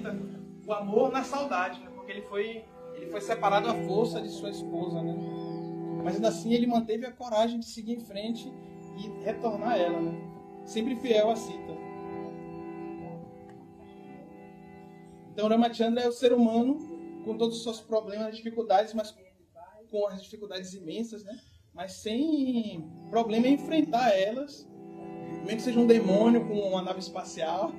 representa o amor na saudade, né? Porque ele foi separado à força de sua esposa, né? Mas ainda assim ele manteve a coragem de seguir em frente e retornar a ela, né? Sempre fiel a Sita. Então Ramachandra é o ser humano com todos os seus problemas, dificuldades, mas com as dificuldades imensas, né? Mas sem problema em enfrentar elas, mesmo que seja um demônio com uma nave espacial.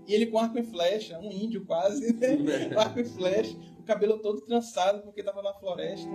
E ele com arco e flecha, um índio quase, né? Com arco e flecha, o cabelo todo trançado porque estava na floresta.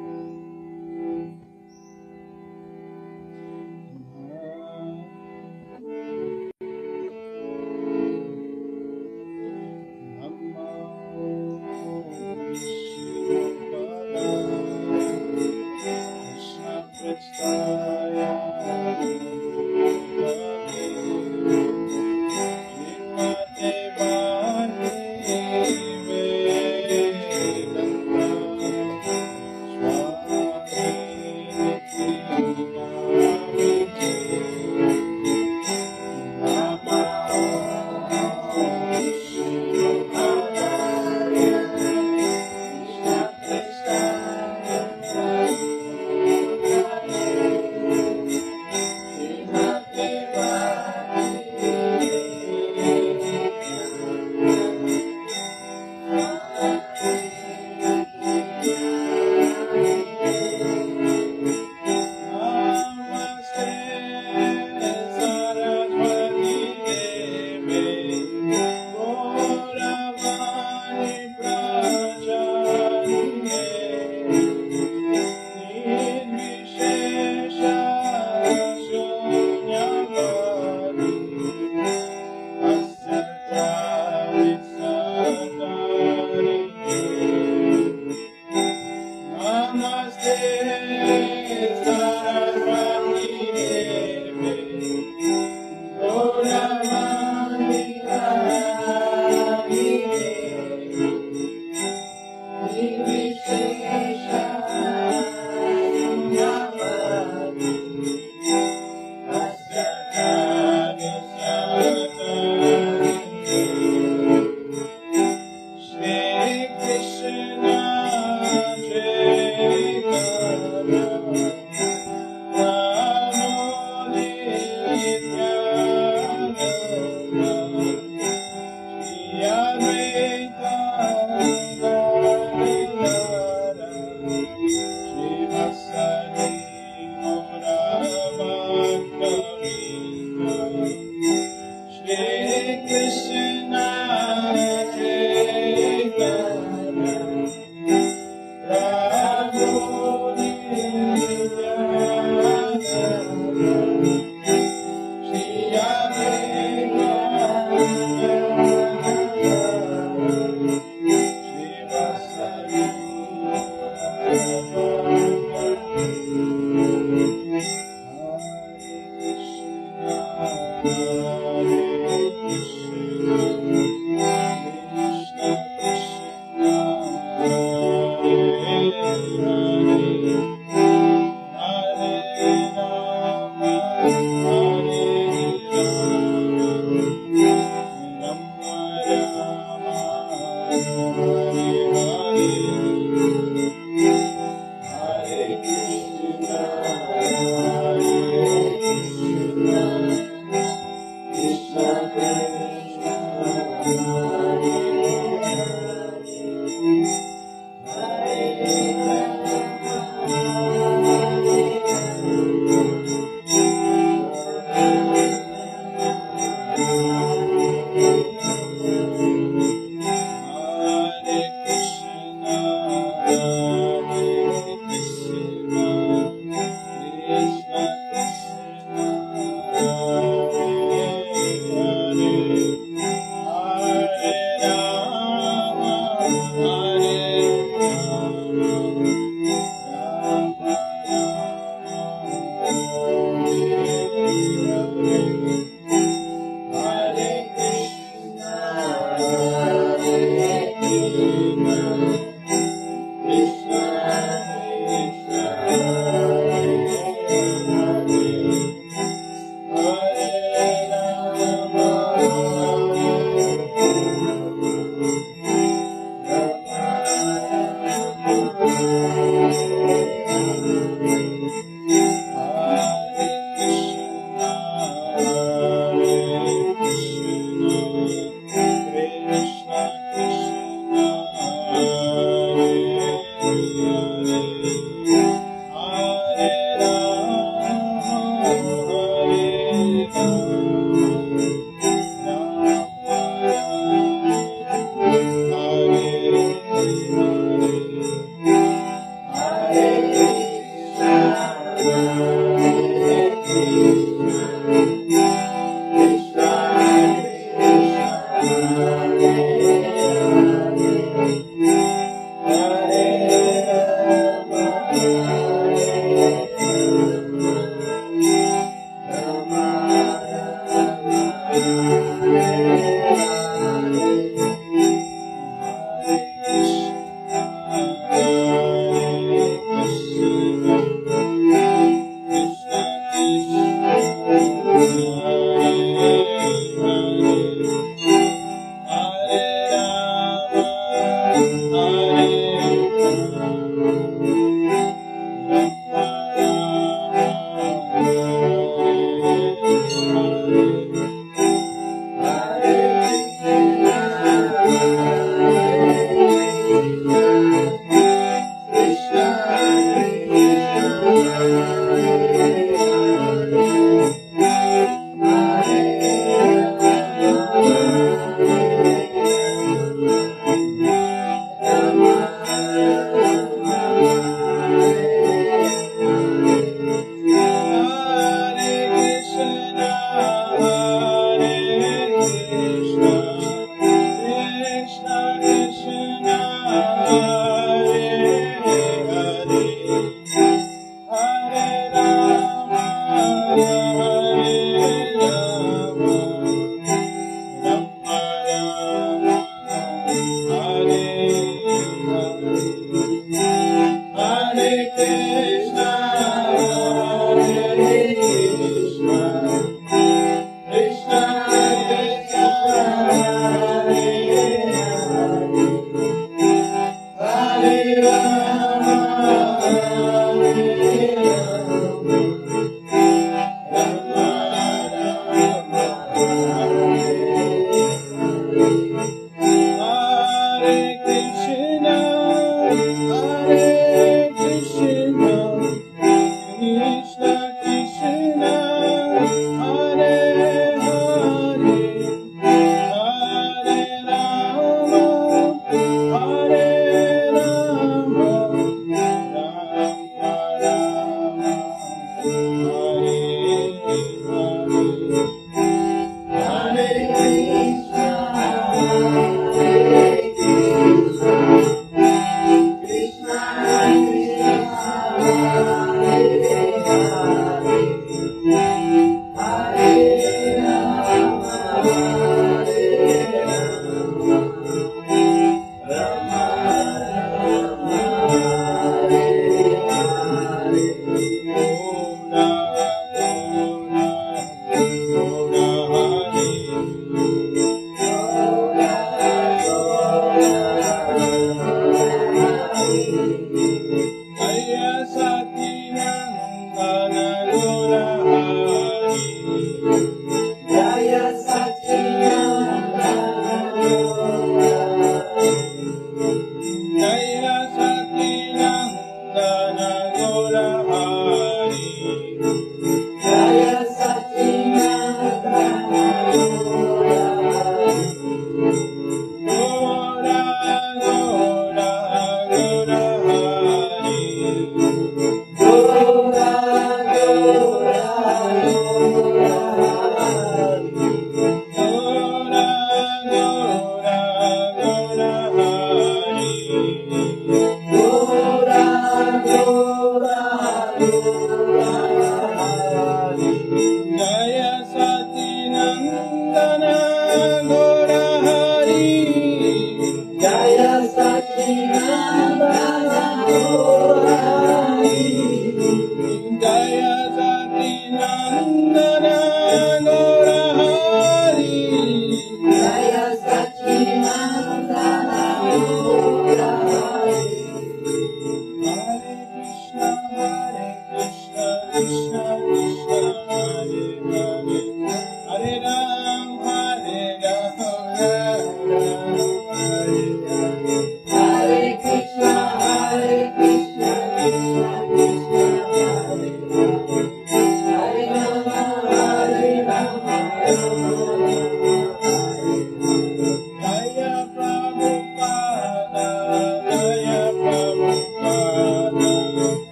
Hare Krishna.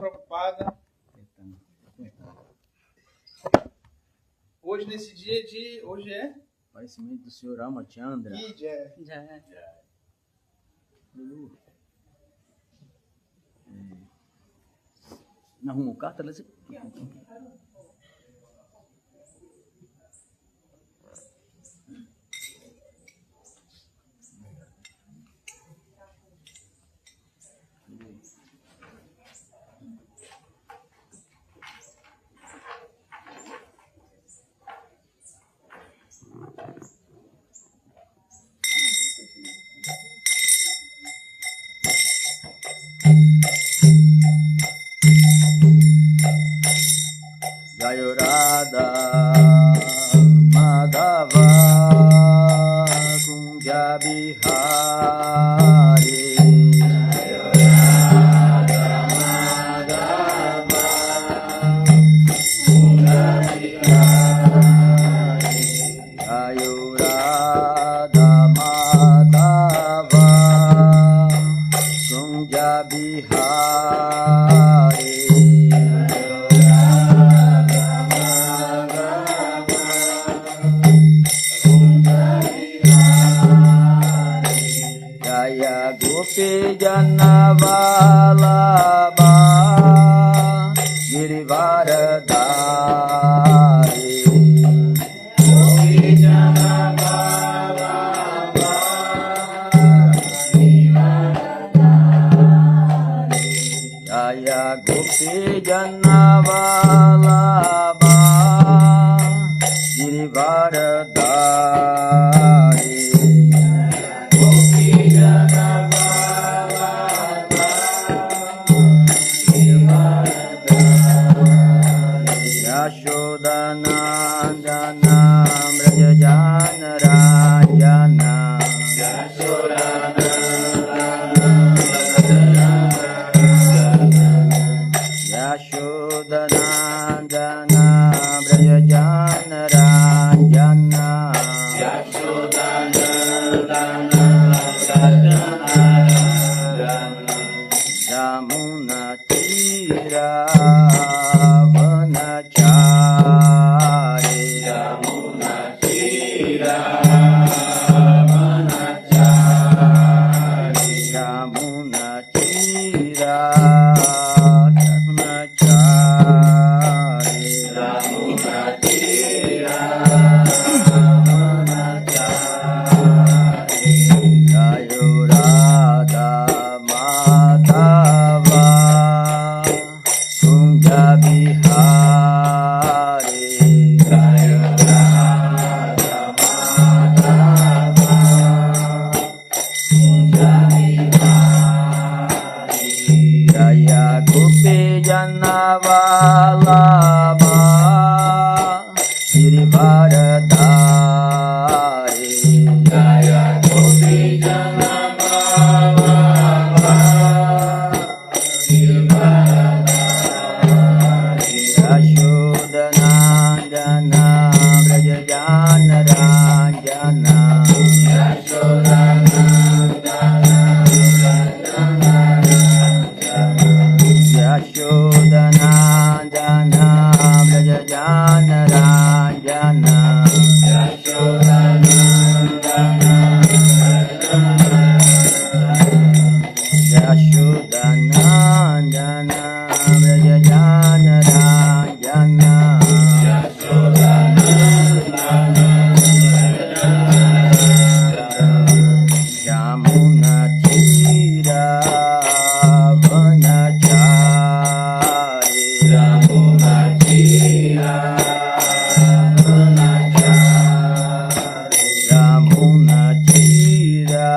preocupada. Hoje, nesse dia de... Hoje é? Falecimento do senhor Ramachandra. Jai. Não arrumou carta? Jayo Radha Madhava Kunja Bihari. Jayo Radha Madhava Kunja Bihari. Jayo Radha Madhava Kunja Bihari. Gopi Janavalabha Girivaradari. Gopi Janavalabha Girivaradari. Jaya Gopi Janavalabha Girivaradari. Yashodanandana Brajajana Rajana. Yashodanandana Brajajana Rajana. Yamuna Tira Vanachari. Yamuna Tira Vanachari. Yamuna Tira Vanachari. Yamuna Tira Vanachari. Jayo Radha Madhava Kunja Bihari. Jayo Radha Madhava Kunja Bihari. Jaya Gopi Janavalabha Girivaradari. Jaya Gopi Janavalabha Girivaradari. Yashodanandana Brajajana Rajana. Yashodanandana Brajajana Rajana. Yashodanandana Brajajana Rajana. Yashodanandana Yashodanandana Brajajana Rajana. Yamuna Tira Vanachari. Yamuna Tira Vanachari. Yamuna Tira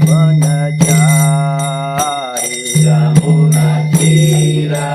Vanachari. Yamuna Tira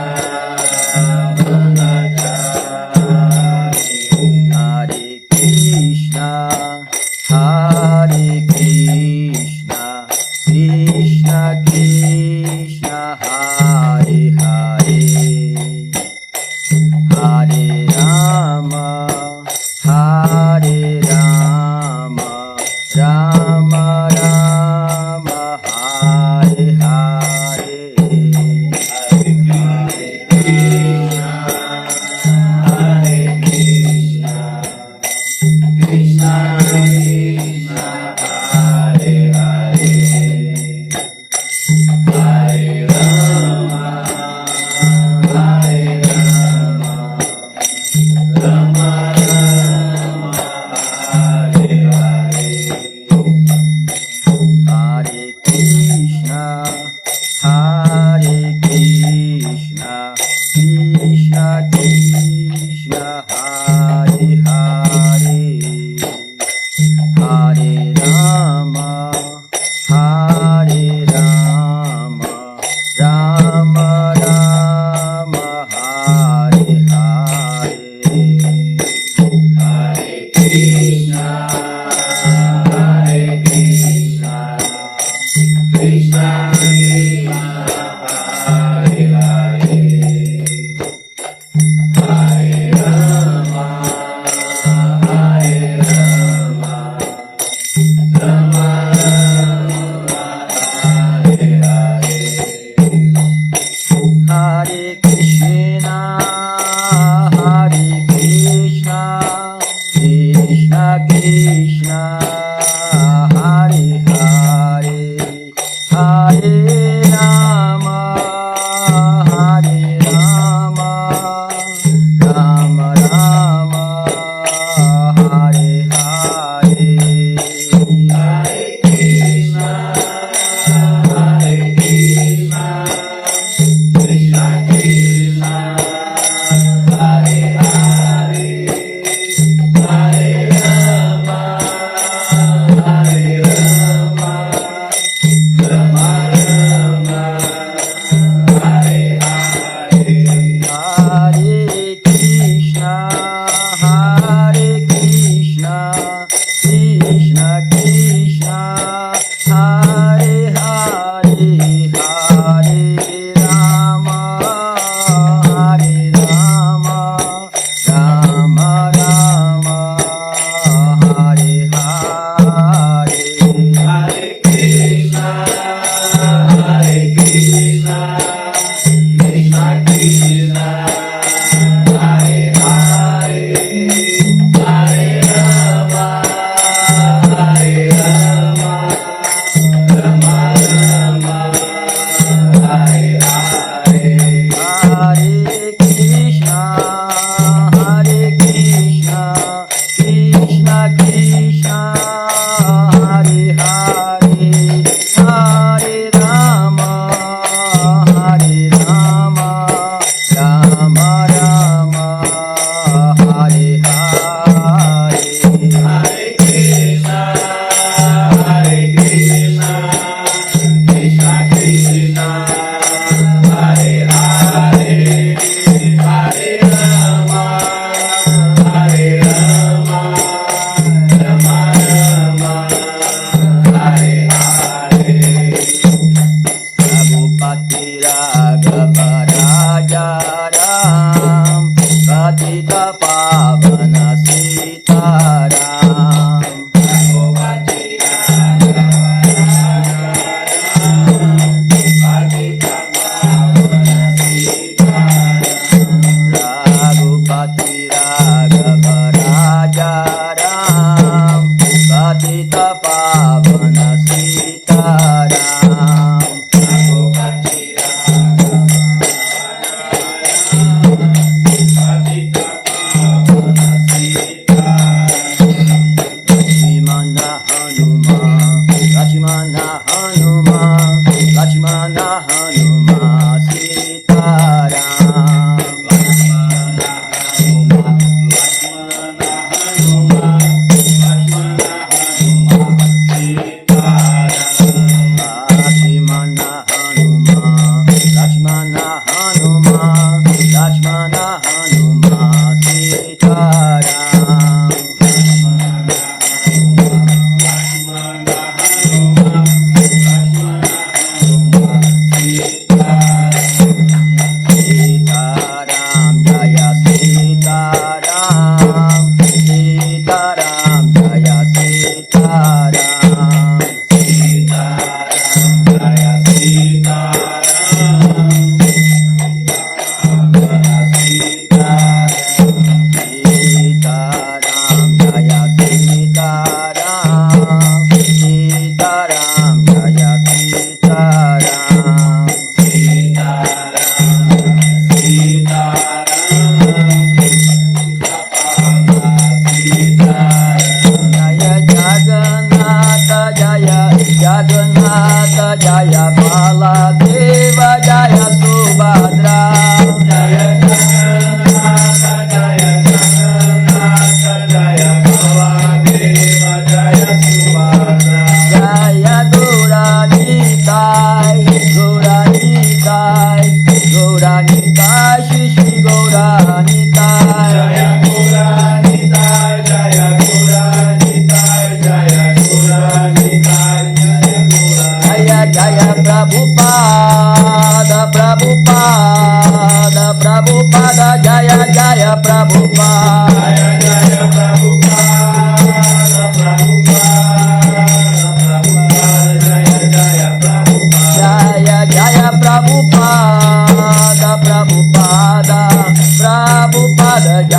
Prabhupada, Prabhupada.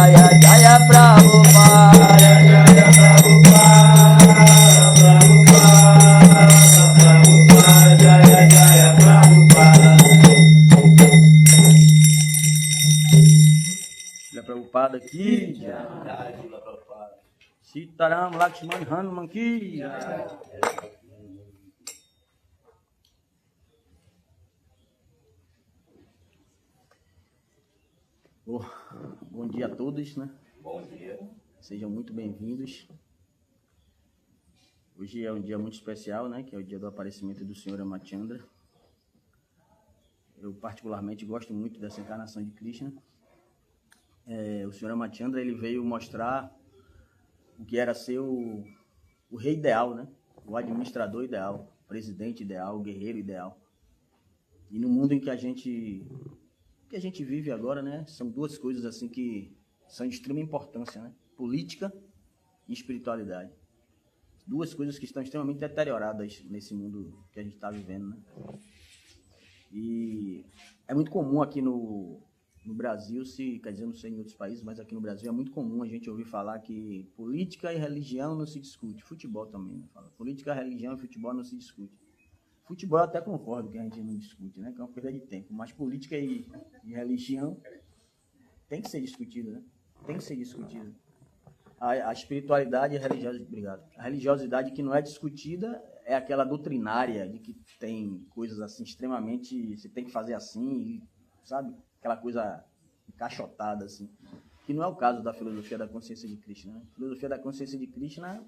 Jaya Jaya Prabhupada Jaya Jaya Prabhupada Jaya Jaya Prabhupada Jaya Prabhupada ki Jaya Sitaram Lakshman Hanuman ki Bom dia a todos, né? Bom dia. Sejam muito bem-vindos. Hoje é um dia muito especial, né? Que é o dia do aparecimento do Senhor Ramachandra. Eu particularmente gosto muito dessa encarnação de Krishna. O Senhor Ramachandra, ele veio mostrar o que era ser o rei ideal, né? O administrador ideal, o presidente ideal, o guerreiro ideal. E no mundo em que a gente vive agora, né? São duas coisas assim que são de extrema importância, né? Política e espiritualidade. Duas coisas que estão extremamente deterioradas nesse mundo que a gente está vivendo, né? E é muito comum aqui no Brasil, quer dizer, não sei em outros países, mas aqui no Brasil é muito comum a gente ouvir falar que política e religião não se discute. Futebol também, né? Fala, política, religião e futebol não se discute. Futebol eu até concordo que a gente não discute, né? Que é uma perda de tempo. Mas política e religião tem que ser discutido, né? Tem que ser discutido. A espiritualidade e a religiosidade, obrigado. A religiosidade que não é discutida é aquela doutrinária de que tem coisas assim extremamente, você tem que fazer assim, sabe? Aquela coisa encaixotada assim. Que não é o caso da filosofia da consciência de Krishna, né? A filosofia da consciência de Krishna,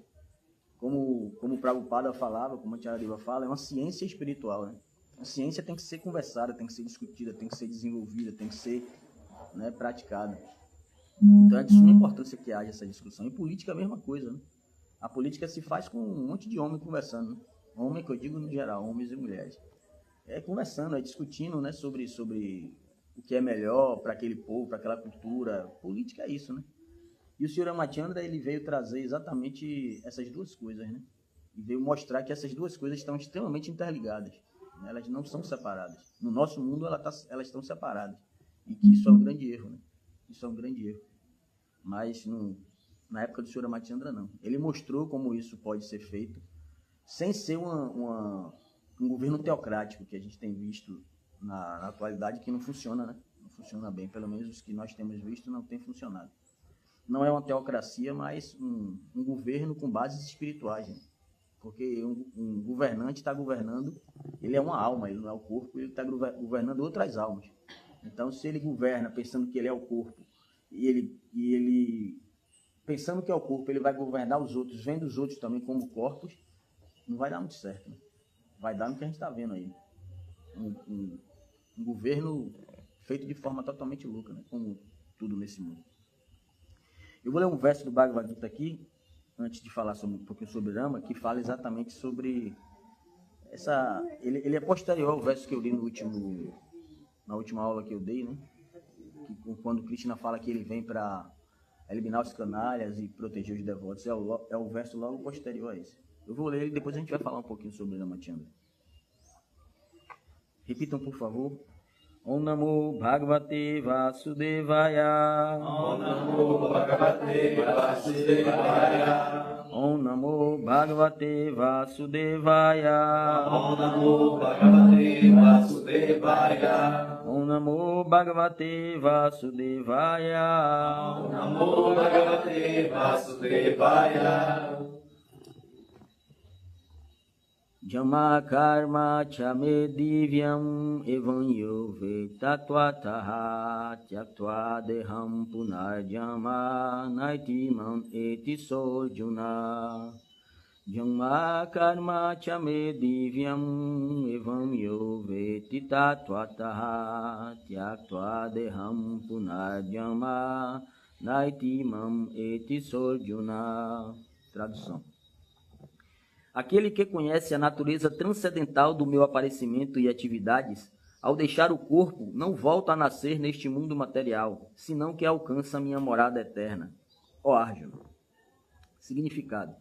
como o Prabhupada falava, como a Acharya fala, é uma ciência espiritual, né? A ciência tem que ser conversada, tem que ser discutida, tem que ser desenvolvida, tem que ser, né, praticada. Então é de suma importância que haja essa discussão. E política é a mesma coisa, né? A política se faz com um monte de homem conversando, né? Homem que eu digo no geral, homens e mulheres. É conversando, é discutindo, né, sobre o que é melhor para aquele povo, para aquela cultura. Política é isso, né? E o Sr. Ramachandra, ele veio trazer exatamente essas duas coisas, né? E veio mostrar que essas duas coisas estão extremamente interligadas, né? Elas não são separadas. No nosso mundo, elas estão separadas. E que isso é um grande erro, né? Isso é um grande erro. Mas na época do Sr. Ramachandra, não. Ele mostrou como isso pode ser feito sem ser um governo teocrático que a gente tem visto na atualidade, que não funciona, né? Não funciona bem. Pelo menos os que nós temos visto não tem funcionado. Não é uma teocracia, mas um governo com bases espirituais, né? Porque um governante está governando, ele é uma alma, ele não é o corpo, ele está governando outras almas. Então, se ele governa pensando que ele é o corpo, e ele pensando que é o corpo, ele vai governar os outros, vendo os outros também como corpos, não vai dar muito certo, né? Vai dar no que a gente está vendo aí. Um governo feito de forma totalmente louca, né? Como tudo nesse mundo. Eu vou ler um verso do Bhagavad Gita aqui, antes de falar um pouquinho sobre Rama, que fala exatamente sobre essa... Ele é posterior ao verso que eu li na última aula que eu dei, né? Que, quando Krishna fala que ele vem para eliminar os canalhas e proteger os devotos. É o verso logo posterior a esse. Eu vou ler e depois a gente vai falar um pouquinho sobre Ramachandra. Repitam, por favor. Om Namo Bhagavate Vasudevaya. Om Namo Bhagavate Vasudevaya. Om Namo Bhagavate Vasudevaya. Om Namo Bhagavate Vasudevaya. Om Namo Bhagavate Vasudevaya. Om Namo Bhagavate Vasudevaya. Jama karma chame divyam evam yove tatvataha tyaktva deham punarjama naiti mam eti sojuna. Jama karma chame divyam evam yove tatvataha tyaktva deham punarjama naiti mam eti sojuna. Tradução. Aquele que conhece a natureza transcendental do meu aparecimento e atividades, ao deixar o corpo, não volta a nascer neste mundo material, senão que alcança a minha morada eterna. Ó Arjuna. Significado.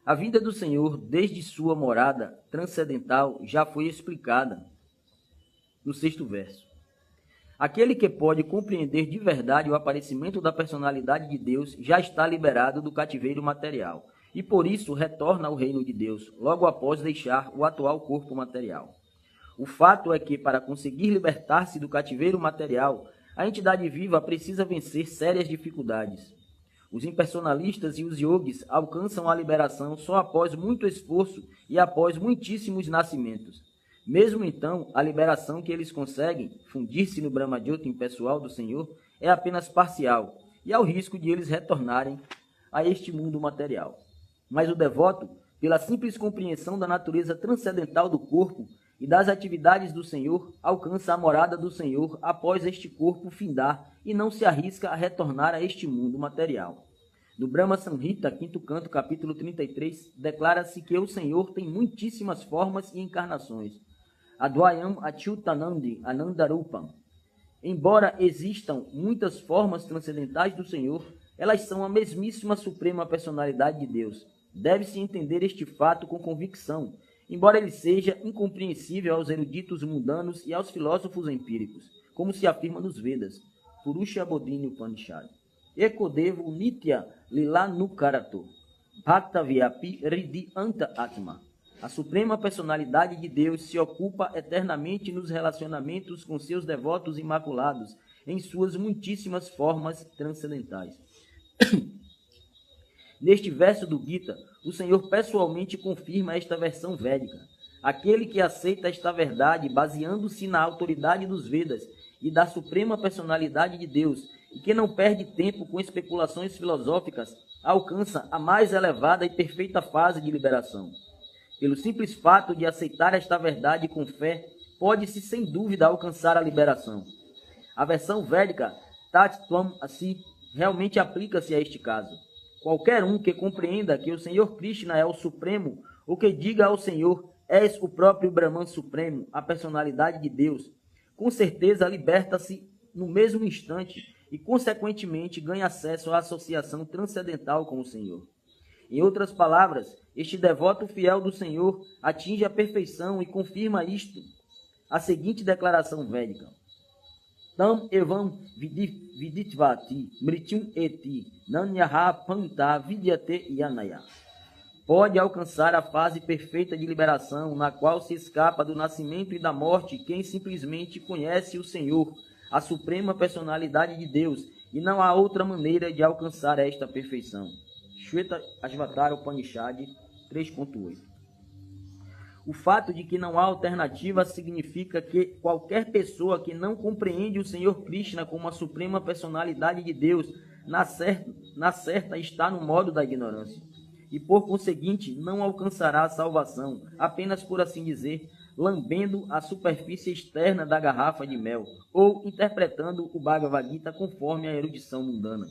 A vinda do Senhor, desde sua morada transcendental, já foi explicada no 6º verso. Aquele que pode compreender de verdade o aparecimento da personalidade de Deus já está liberado do cativeiro material e por isso retorna ao reino de Deus, logo após deixar o atual corpo material. O fato é que, para conseguir libertar-se do cativeiro material, a entidade viva precisa vencer sérias dificuldades. Os impersonalistas e os yogis alcançam a liberação só após muito esforço e após muitíssimos nascimentos. Mesmo então, a liberação que eles conseguem, fundir-se no Brahma-jyoti impessoal do Senhor, é apenas parcial, e há o risco de eles retornarem a este mundo material. Mas o devoto, pela simples compreensão da natureza transcendental do corpo e das atividades do Senhor, alcança a morada do Senhor após este corpo findar e não se arrisca a retornar a este mundo material. No Brahma Samhita, 5º canto, capítulo 33, declara-se que o Senhor tem muitíssimas formas e encarnações. Advayam Achyutanandi Anandarupam. Embora existam muitas formas transcendentais do Senhor, elas são a mesmíssima suprema personalidade de Deus. Deve-se entender este fato com convicção, embora ele seja incompreensível aos eruditos mundanos e aos filósofos empíricos, como se afirma nos Vedas. Purusha Bodhini Upanishad. Ekodevo Nitya Lilanukarato. Bhakta Vyapi Ridi Anta Atma. A suprema personalidade de Deus se ocupa eternamente nos relacionamentos com seus devotos imaculados, em suas muitíssimas formas transcendentais. Neste verso do Gita, o Senhor pessoalmente confirma esta versão védica. Aquele que aceita esta verdade, baseando-se na autoridade dos Vedas e da suprema personalidade de Deus, e que não perde tempo com especulações filosóficas, alcança a mais elevada e perfeita fase de liberação. Pelo simples fato de aceitar esta verdade com fé, pode-se sem dúvida alcançar a liberação. A versão védica, Tat Tvam Asi, realmente aplica-se a este caso. Qualquer um que compreenda que o Senhor Krishna é o Supremo, ou que diga ao Senhor, és o próprio Brahman Supremo, a personalidade de Deus, com certeza liberta-se no mesmo instante e, consequentemente, ganha acesso à associação transcendental com o Senhor. Em outras palavras, este devoto fiel do Senhor atinge a perfeição e confirma isto. A seguinte declaração védica: Tam evam viditvati mrityum eti nanyaha panta vidyate yanaya. Pode alcançar a fase perfeita de liberação, na qual se escapa do nascimento e da morte quem simplesmente conhece o Senhor, a suprema personalidade de Deus, e não há outra maneira de alcançar esta perfeição. Shweta Ashvatara Upanishad 3.8. O fato de que não há alternativa significa que qualquer pessoa que não compreende o Senhor Krishna como a suprema personalidade de Deus, na certa está no modo da ignorância, e por conseguinte não alcançará a salvação, apenas por assim dizer, lambendo a superfície externa da garrafa de mel, ou interpretando o Bhagavad Gita conforme a erudição mundana.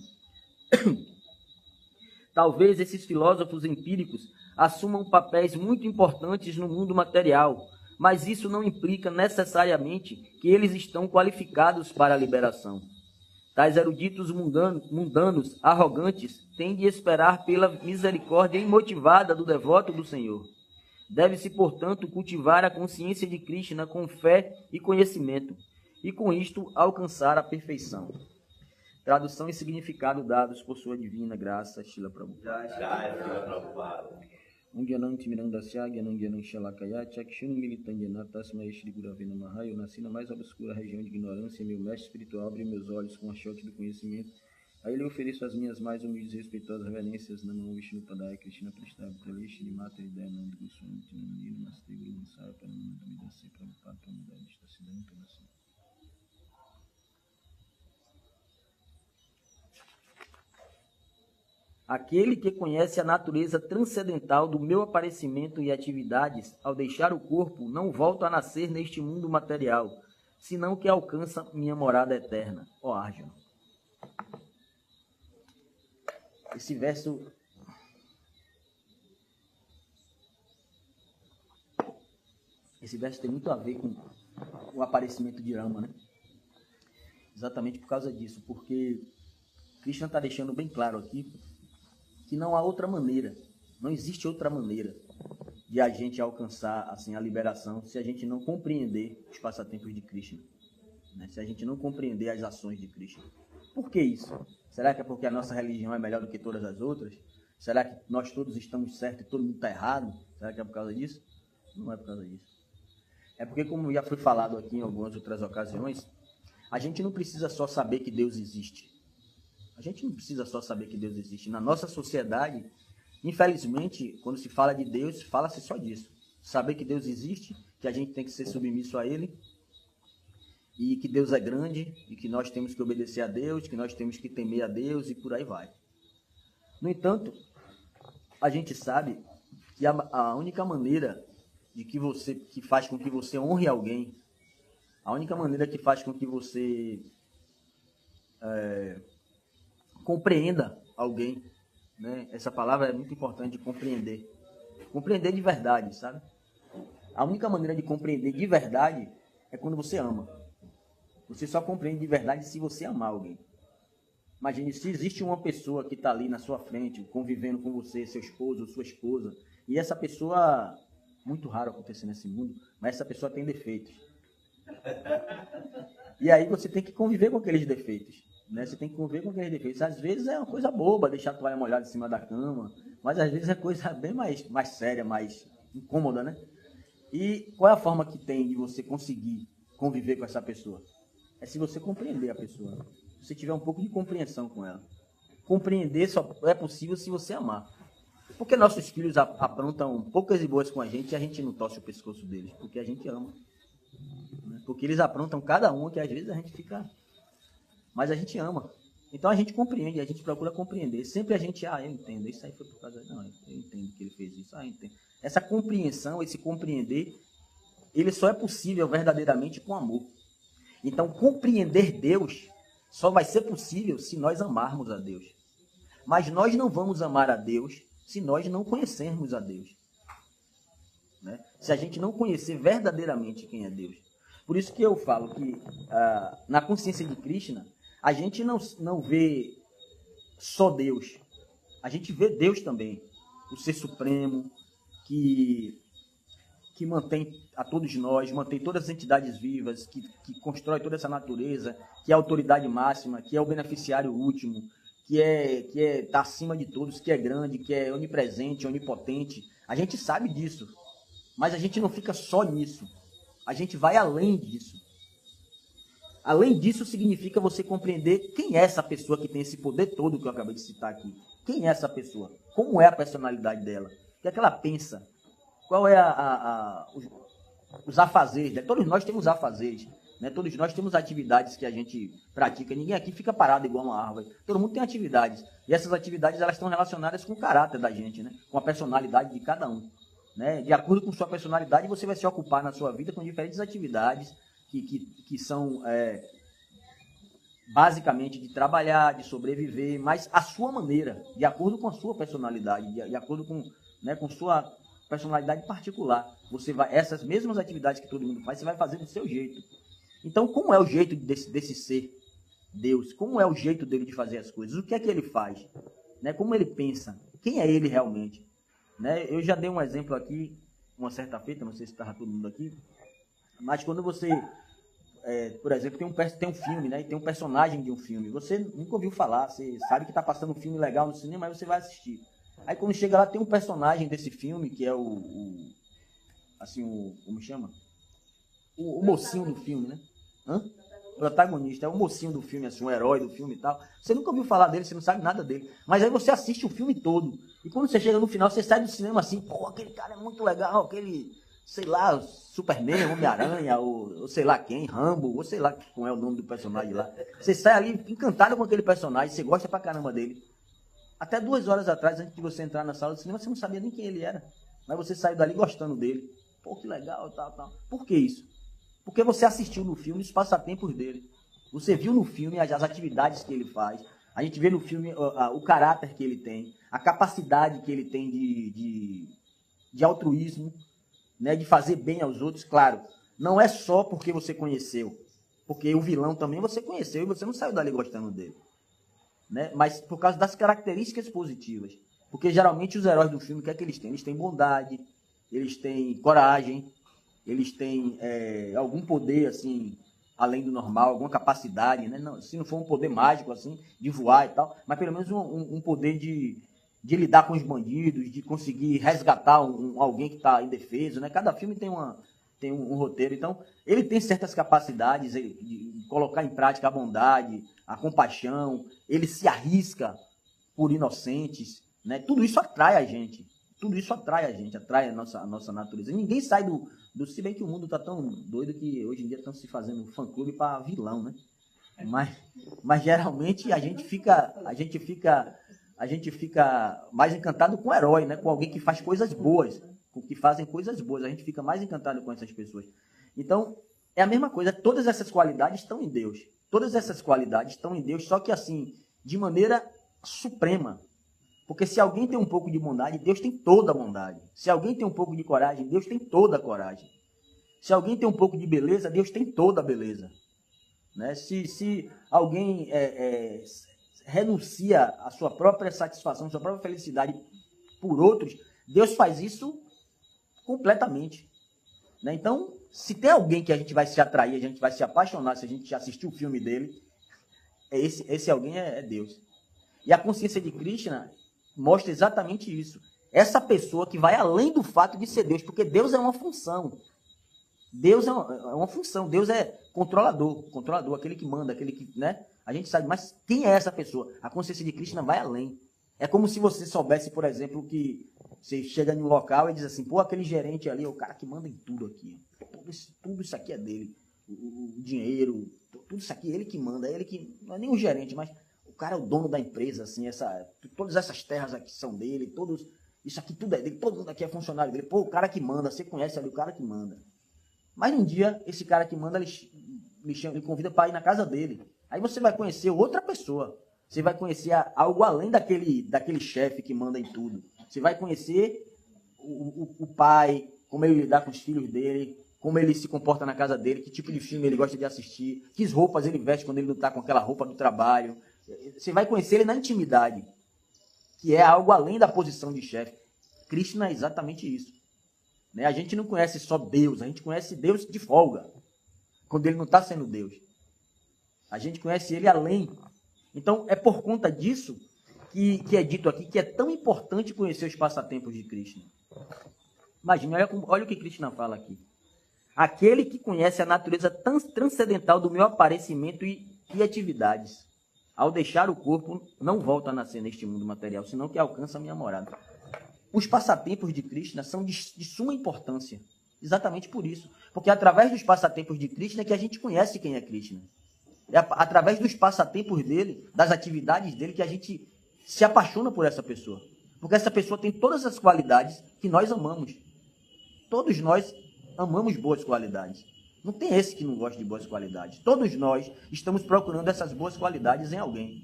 Talvez esses filósofos empíricos assumam papéis muito importantes no mundo material, mas isso não implica necessariamente que eles estão qualificados para a liberação. Tais eruditos mundanos, arrogantes, têm de esperar pela misericórdia imotivada do devoto do Senhor. Deve-se, portanto, cultivar a consciência de Krishna com fé e conhecimento, e com isto alcançar a perfeição. Tradução e significado dados por sua divina graça, Srila Prabhupada. Ungyanam Timirandasya, Gyanam Shalakaya, Chakshunu Militandjana, Tasmai Shri Gurave Namaha. Eu nasci na mais obscura região de ignorância, meu mestre espiritual abre meus olhos com a choque do conhecimento. A ele eu ofereço as minhas mais humildes e respeitosas reverências. Namo Vishnu Padaya Krishna Prestha Pralish Nimata Hridayananda Goswami Tinamani Namaste Guru Vansaya Paramahanta Midase Prabhupada Pramudaya Nishta Siddhanta Nasi. Aquele que conhece a natureza transcendental do meu aparecimento e atividades, ao deixar o corpo, não volta a nascer neste mundo material, senão que alcança minha morada eterna. Ó Arjuna. Esse verso tem muito a ver com o aparecimento de Rama, né? Exatamente por causa disso, porque Krishna está deixando bem claro aqui que não há outra maneira, não existe outra maneira de a gente alcançar assim, a liberação se a gente não compreender os passatempos de Krishna. né? Se a gente não compreender as ações de Cristo. Por que isso? Será que é porque a nossa religião é melhor do que todas as outras? Será que nós todos estamos certos e todo mundo está errado? Será que é por causa disso? Não é por causa disso. É porque, como já foi falado aqui em algumas outras ocasiões, a gente não precisa só saber que Deus existe. A gente não precisa só saber que Deus existe. Na nossa sociedade, infelizmente, quando se fala de Deus, fala-se só disso. Saber que Deus existe, que a gente tem que ser submisso a Ele, e que Deus é grande, e que nós temos que obedecer a Deus, que nós temos que temer a Deus, e por aí vai. No entanto, a gente sabe que a única maneira que faz com que você honre alguém, a única maneira que faz com que você compreenda alguém, né? Essa palavra é muito importante, compreender. Compreender de verdade, sabe? A única maneira de compreender de verdade é quando você ama. Você só compreende de verdade se você amar alguém. Imagine, se existe uma pessoa que está ali na sua frente, convivendo com você, seu esposo ou sua esposa, e essa pessoa, muito raro acontecer nesse mundo, mas essa pessoa tem defeitos. E aí você tem que conviver com aqueles defeitos, né? Você tem que conviver com aqueles defeitos. Às vezes é uma coisa boba, deixar a toalha molhada em cima da cama, mas às vezes é coisa bem mais séria, mais incômoda, né? E qual é a forma que tem de você conseguir conviver com essa pessoa? É se você compreender a pessoa. Se você tiver um pouco de compreensão com ela. Compreender só é possível se você amar. Porque nossos filhos aprontam poucas e boas com a gente e a gente não torce o pescoço deles. Porque a gente ama. Né? Porque eles aprontam cada um que às vezes a gente fica... Mas a gente ama. Então a gente compreende, a gente procura compreender. Sempre a gente, eu entendo. Isso aí foi por causa... Não, eu entendo que ele fez isso. Eu entendo. Essa compreensão, esse compreender, ele só é possível verdadeiramente com amor. Então, compreender Deus só vai ser possível se nós amarmos a Deus. Mas nós não vamos amar a Deus se nós não conhecermos a Deus. Né? Se a gente não conhecer verdadeiramente quem é Deus. Por isso que eu falo que na consciência de Krishna, a gente não vê só Deus. A gente vê Deus também. O Ser Supremo, que mantém a todos nós, mantém todas as entidades vivas, que constrói toda essa natureza, que é a autoridade máxima, que é o beneficiário último, que está acima de todos, que é grande, que é onipresente, onipotente. A gente sabe disso, mas a gente não fica só nisso. A gente vai além disso. Além disso, significa você compreender quem é essa pessoa que tem esse poder todo que eu acabei de citar aqui. Quem é essa pessoa? Como é a personalidade dela? O que é que ela pensa? Qual é os afazeres? Né? Todos nós temos afazeres. Né? Todos nós temos atividades que a gente pratica. Ninguém aqui fica parado igual uma árvore. Todo mundo tem atividades. E essas atividades elas estão relacionadas com o caráter da gente, né? Com a personalidade de cada um. Né? De acordo com sua personalidade, você vai se ocupar na sua vida com diferentes atividades que são basicamente de trabalhar, de sobreviver, mas à sua maneira, de acordo com a sua personalidade, de acordo com sua personalidade particular. Você vai, essas mesmas atividades que todo mundo faz, você vai fazer do seu jeito. Então, como é o jeito desse ser, Deus? Como é o jeito dele de fazer as coisas? O que é que ele faz? Né? Como ele pensa? Quem é ele realmente? Né? Eu já dei um exemplo aqui, uma certa feita, não sei se estava todo mundo aqui, mas quando você, por exemplo, tem um filme, né? E tem um personagem de um filme. Você nunca ouviu falar, você sabe que está passando um filme legal no cinema, mas você vai assistir. Aí quando chega lá, tem um personagem desse filme, que é como chama? O mocinho do filme, né? O protagonista, é o mocinho do filme, assim, o herói do filme e tal. Você nunca ouviu falar dele, você não sabe nada dele. Mas aí você assiste o filme todo. E quando você chega no final, você sai do cinema assim, pô, aquele cara é muito legal, aquele, sei lá, Superman, Homem-Aranha, ou sei lá quem, Rambo, ou sei lá qual é o nome do personagem lá. Você sai ali encantado com aquele personagem, você gosta pra caramba dele. Até 2 horas atrás, antes de você entrar na sala do cinema, você não sabia nem quem ele era. Mas você saiu dali gostando dele. Pô, que legal, tal. Por que isso? Porque você assistiu no filme os passatempos dele. Você viu no filme as atividades que ele faz. A gente vê no filme o caráter que ele tem, a capacidade que ele tem de altruísmo, né, de fazer bem aos outros. Claro, não é só porque você conheceu. Porque o vilão também você conheceu e você não saiu dali gostando dele. Né? Mas por causa das características positivas. Porque geralmente os heróis do filme, o que é que eles têm? Eles têm bondade, eles têm coragem, eles têm algum poder assim além do normal, alguma capacidade, né? Não, se não for um poder mágico, assim, de voar e tal, mas pelo menos um poder de lidar com os bandidos, de conseguir resgatar alguém que está indefeso, né? Cada filme tem um roteiro, então ele tem certas capacidades de colocar em prática a bondade, a compaixão, ele se arrisca por inocentes, né? Tudo isso atrai a gente, atrai a nossa natureza. Ninguém sai se bem que o mundo está tão doido que hoje em dia estão se fazendo fã-clube para vilão, né? Mas geralmente a gente fica mais encantado com o herói, né? Com alguém que faz coisas boas, com que fazem coisas boas. A gente fica mais encantado com essas pessoas. Então, é a mesma coisa. Todas essas qualidades estão em Deus. Todas essas qualidades estão em Deus, só que assim, de maneira suprema. Porque se alguém tem um pouco de bondade, Deus tem toda a bondade. Se alguém tem um pouco de coragem, Deus tem toda a coragem. Se alguém tem um pouco de beleza, Deus tem toda a beleza. Né? Se alguém renuncia à sua própria satisfação, à sua própria felicidade por outros, Deus faz isso completamente. Né? Então, se tem alguém que a gente vai se atrair, a gente vai se apaixonar, se a gente assistir o filme dele, esse alguém é Deus. E a consciência de Krishna mostra exatamente isso. Essa pessoa que vai além do fato de ser Deus, porque Deus é uma função. Deus é uma função, Deus é controlador, aquele que manda, aquele que, né? A gente sabe, mas quem é essa pessoa? A consciência de Krishna vai além. É como se você soubesse, por exemplo, que você chega em um local e diz assim, pô, aquele gerente ali é o cara que manda em tudo aqui. Tudo isso aqui é dele. O dinheiro, tudo isso aqui, ele que manda, ele que, não é nem o gerente, mas o cara é o dono da empresa, assim, todas essas terras aqui são dele, isso aqui tudo é dele, todo mundo aqui é funcionário dele. Pô, o cara que manda, você conhece ali o cara que manda. Mas um dia, esse cara que manda, ele convida para ir na casa dele. Aí você vai conhecer outra pessoa. Você vai conhecer algo além daquele chefe que manda em tudo. Você vai conhecer o pai, como ele lidar com os filhos dele, como ele se comporta na casa dele, que tipo de filme ele gosta de assistir, que roupas ele veste quando ele não está com aquela roupa do trabalho. Você vai conhecer ele na intimidade, que é algo além da posição de chefe. Krishna é exatamente isso. Né? A gente não conhece só Deus, a gente conhece Deus de folga, quando ele não está sendo Deus. A gente conhece ele além. Então, é por conta disso que é dito aqui que é tão importante conhecer os passatempos de Krishna. Imagina, olha o que Krishna fala aqui. Aquele que conhece a natureza transcendental do meu aparecimento e atividades, ao deixar o corpo, não volta a nascer neste mundo material, senão que alcança a minha morada. Os passatempos de Krishna são de suma importância, exatamente por isso. Porque é através dos passatempos de Krishna que a gente conhece quem é Krishna. É através dos passatempos dele, das atividades dele, que a gente se apaixona por essa pessoa. Porque essa pessoa tem todas as qualidades que nós amamos. Todos nós amamos boas qualidades. Não tem esse que não gosta de boas qualidades. Todos nós estamos procurando essas boas qualidades em alguém.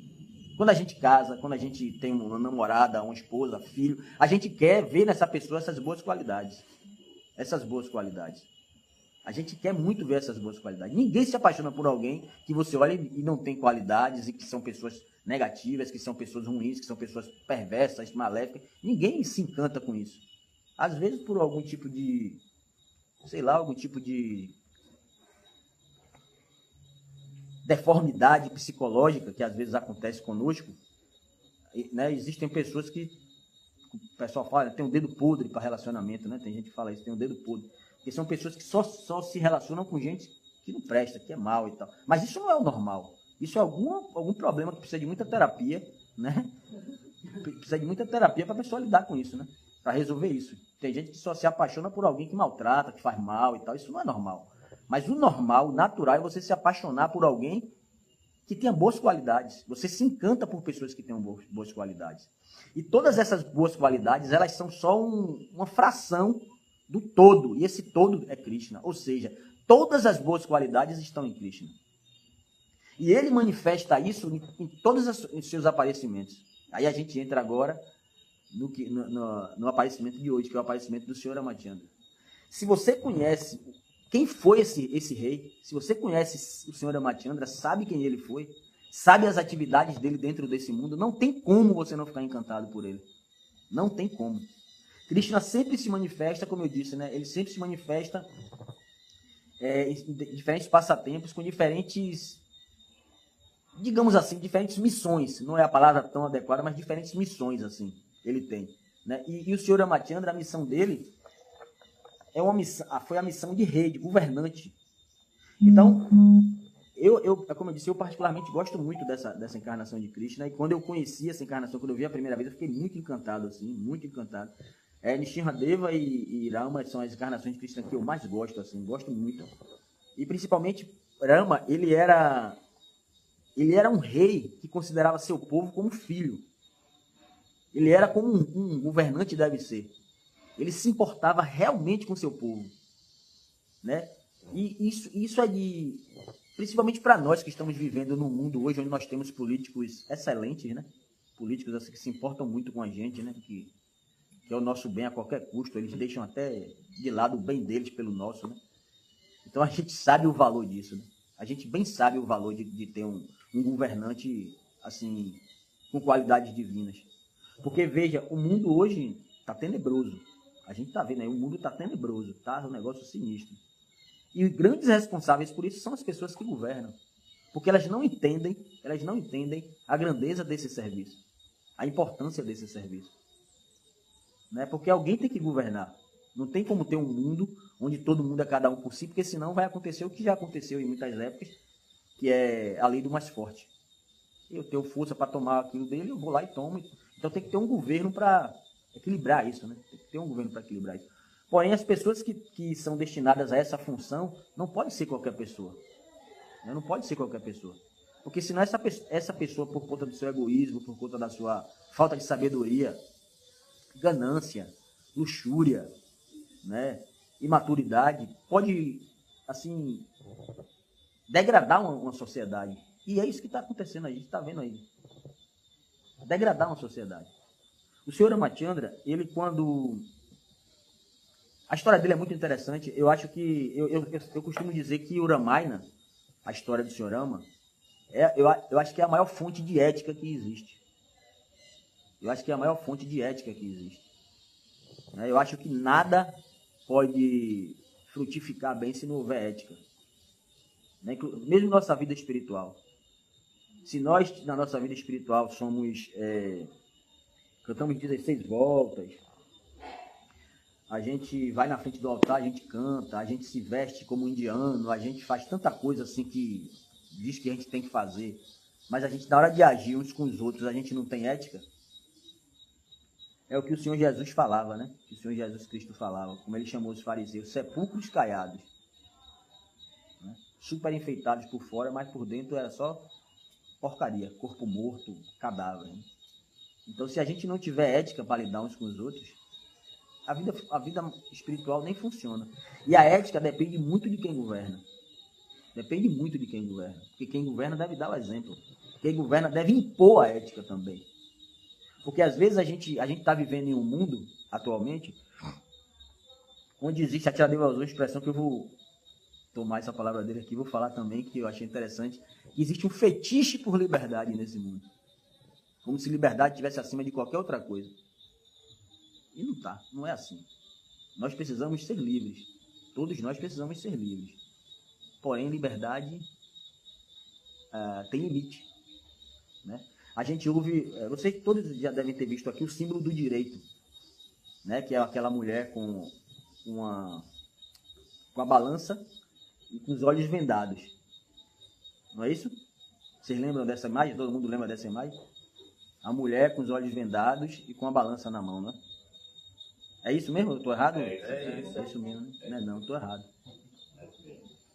Quando a gente casa, quando a gente tem uma namorada, uma esposa, filho, a gente quer ver nessa pessoa essas boas qualidades. Essas boas qualidades. A gente quer muito ver essas boas qualidades. Ninguém se apaixona por alguém que você olha e não tem qualidades, e que são pessoas negativas, que são pessoas ruins, que são pessoas perversas, maléficas. Ninguém se encanta com isso. Às vezes por algum tipo de, algum tipo de deformidade psicológica que às vezes acontece conosco, né? Existem pessoas que, o pessoal fala, tem um dedo podre para relacionamento, né? Tem gente que fala isso, tem um dedo podre. Porque são pessoas que só se relacionam com gente que não presta, que é mal e tal. Mas isso não é o normal. Isso é algum problema que precisa de muita terapia, né? Precisa de muita terapia para a pessoa lidar com isso, né? Para resolver isso. Tem gente que só se apaixona por alguém que maltrata, que faz mal e tal. Isso não é normal. Mas o normal, o natural, é você se apaixonar por alguém que tenha boas qualidades. Você se encanta por pessoas que tenham boas qualidades. E todas essas boas qualidades, elas são só uma fração do todo. E esse todo é Krishna. Ou seja, todas as boas qualidades estão em Krishna. E ele manifesta isso em todos os seus aparecimentos. Aí a gente entra agora no aparecimento de hoje, que é o aparecimento do Senhor Ramachandra. Se você conhece quem foi esse rei, se você conhece o Senhor Ramachandra, sabe quem ele foi, sabe as atividades dele dentro desse mundo, não tem como você não ficar encantado por ele. Não tem como. Krishna sempre se manifesta, como eu disse, né? Ele sempre se manifesta diferentes passatempos com diferentes, digamos assim, diferentes missões. Não é a palavra tão adequada, mas diferentes missões, assim, ele tem. Né? E o senhor Ramachandra, a missão dele foi a missão de rei, de governante. Então, como eu disse, eu particularmente gosto muito dessa encarnação de Krishna. E quando eu conheci essa encarnação, quando eu vi a primeira vez, eu fiquei muito encantado, assim, muito encantado. Nrsimhadeva e Rama são as encarnações de Krishna que eu mais gosto, assim, gosto muito. E principalmente, Rama, ele era um rei que considerava seu povo como filho. Ele era como um governante deve ser. Ele se importava realmente com seu povo. Né? E isso é principalmente para nós que estamos vivendo num mundo hoje onde nós temos políticos excelentes, né? Políticos assim, que se importam muito com a gente, né? Que é o nosso bem a qualquer custo. Eles deixam até de lado o bem deles pelo nosso. Né? Então a gente sabe o valor disso. Né? A gente bem sabe o valor de ter um governante assim, com qualidades divinas. Porque, veja, o mundo hoje está tenebroso. A gente está vendo aí, o mundo está tenebroso, está um negócio sinistro. E grandes responsáveis por isso são as pessoas que governam. Porque elas não entendem a grandeza desse serviço, a importância desse serviço. Né? Porque alguém tem que governar. Não tem como ter um mundo onde todo mundo é cada um por si, porque senão vai acontecer o que já aconteceu em muitas épocas, que é a lei do mais forte. Eu tenho força para tomar aquilo dele, eu vou lá e tomo. Então tem que ter um governo para equilibrar isso, né? Tem que ter um governo para equilibrar isso. Porém, as pessoas que são destinadas a essa função não pode ser qualquer pessoa. Né? Não pode ser qualquer pessoa. Porque senão essa pessoa, por conta do seu egoísmo, por conta da sua falta de sabedoria, ganância, luxúria, né? Imaturidade, pode, assim, degradar uma sociedade. E é isso que está acontecendo, a gente está vendo aí. Degradar uma sociedade. O senhor Ramachandra, ele quando... A história dele é muito interessante. Eu acho que... Eu costumo dizer que o Ramayana, a história do senhor Rama, eu acho que é a maior fonte de ética que existe. Eu acho que é a maior fonte de ética que existe. Eu acho que nada pode frutificar bem se não houver ética. Mesmo nossa vida espiritual. Se nós, na nossa vida espiritual, cantamos 16 voltas, a gente vai na frente do altar, a gente canta, a gente se veste como indiano, a gente faz tanta coisa assim que diz que a gente tem que fazer, mas a gente, na hora de agir uns com os outros, a gente não tem ética. É o que o Senhor Jesus falava, né? Que o Senhor Jesus Cristo falava, como ele chamou os fariseus, sepulcros caiados, né? Super enfeitados por fora, mas por dentro era só porcaria, corpo morto, cadáver. Né? Então, se a gente não tiver ética para lidar uns com os outros, a vida espiritual nem funciona. E a ética depende muito de quem governa. Depende muito de quem governa. Porque quem governa deve dar o exemplo. Quem governa deve impor a ética também. Porque às vezes a gente está vivendo em um mundo, atualmente, onde existe, a Tia Deva usou uma expressão que eu vou tomar essa palavra dele aqui, vou falar também, que eu achei interessante, que existe um fetiche por liberdade nesse mundo. Como se liberdade estivesse acima de qualquer outra coisa. E não está, não é assim. Nós precisamos ser livres. Todos nós precisamos ser livres. Porém, liberdade tem limite. Né? A gente ouve, vocês todos já devem ter visto aqui o símbolo do direito, né? Que é aquela mulher com a balança e com os olhos vendados. Não é isso? Vocês lembram dessa imagem? Todo mundo lembra dessa imagem? A mulher com os olhos vendados e com a balança na mão, né? É isso mesmo? Eu estou errado? É isso mesmo, né? Não, estou errado.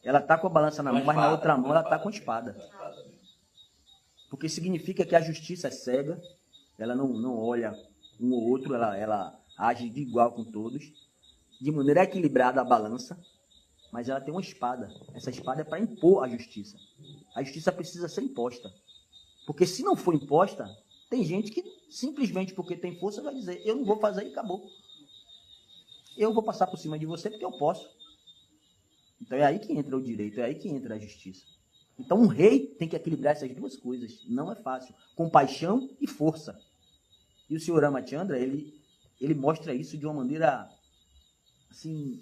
Ela está com a balança na mão, mas na outra mão ela está com a espada. Porque significa que a justiça é cega, ela não olha um ou outro, ela age de igual com todos, de maneira equilibrada a balança, mas ela tem uma espada. Essa espada é para impor a justiça. A justiça precisa ser imposta. Porque se não for imposta, tem gente que simplesmente porque tem força vai dizer, eu não vou fazer e acabou. Eu vou passar por cima de você porque eu posso. Então é aí que entra o direito, é aí que entra a justiça. Então um rei tem que equilibrar essas duas coisas. Não é fácil. Compaixão e força. E o senhor Ramachandra, ele mostra isso de uma maneira assim,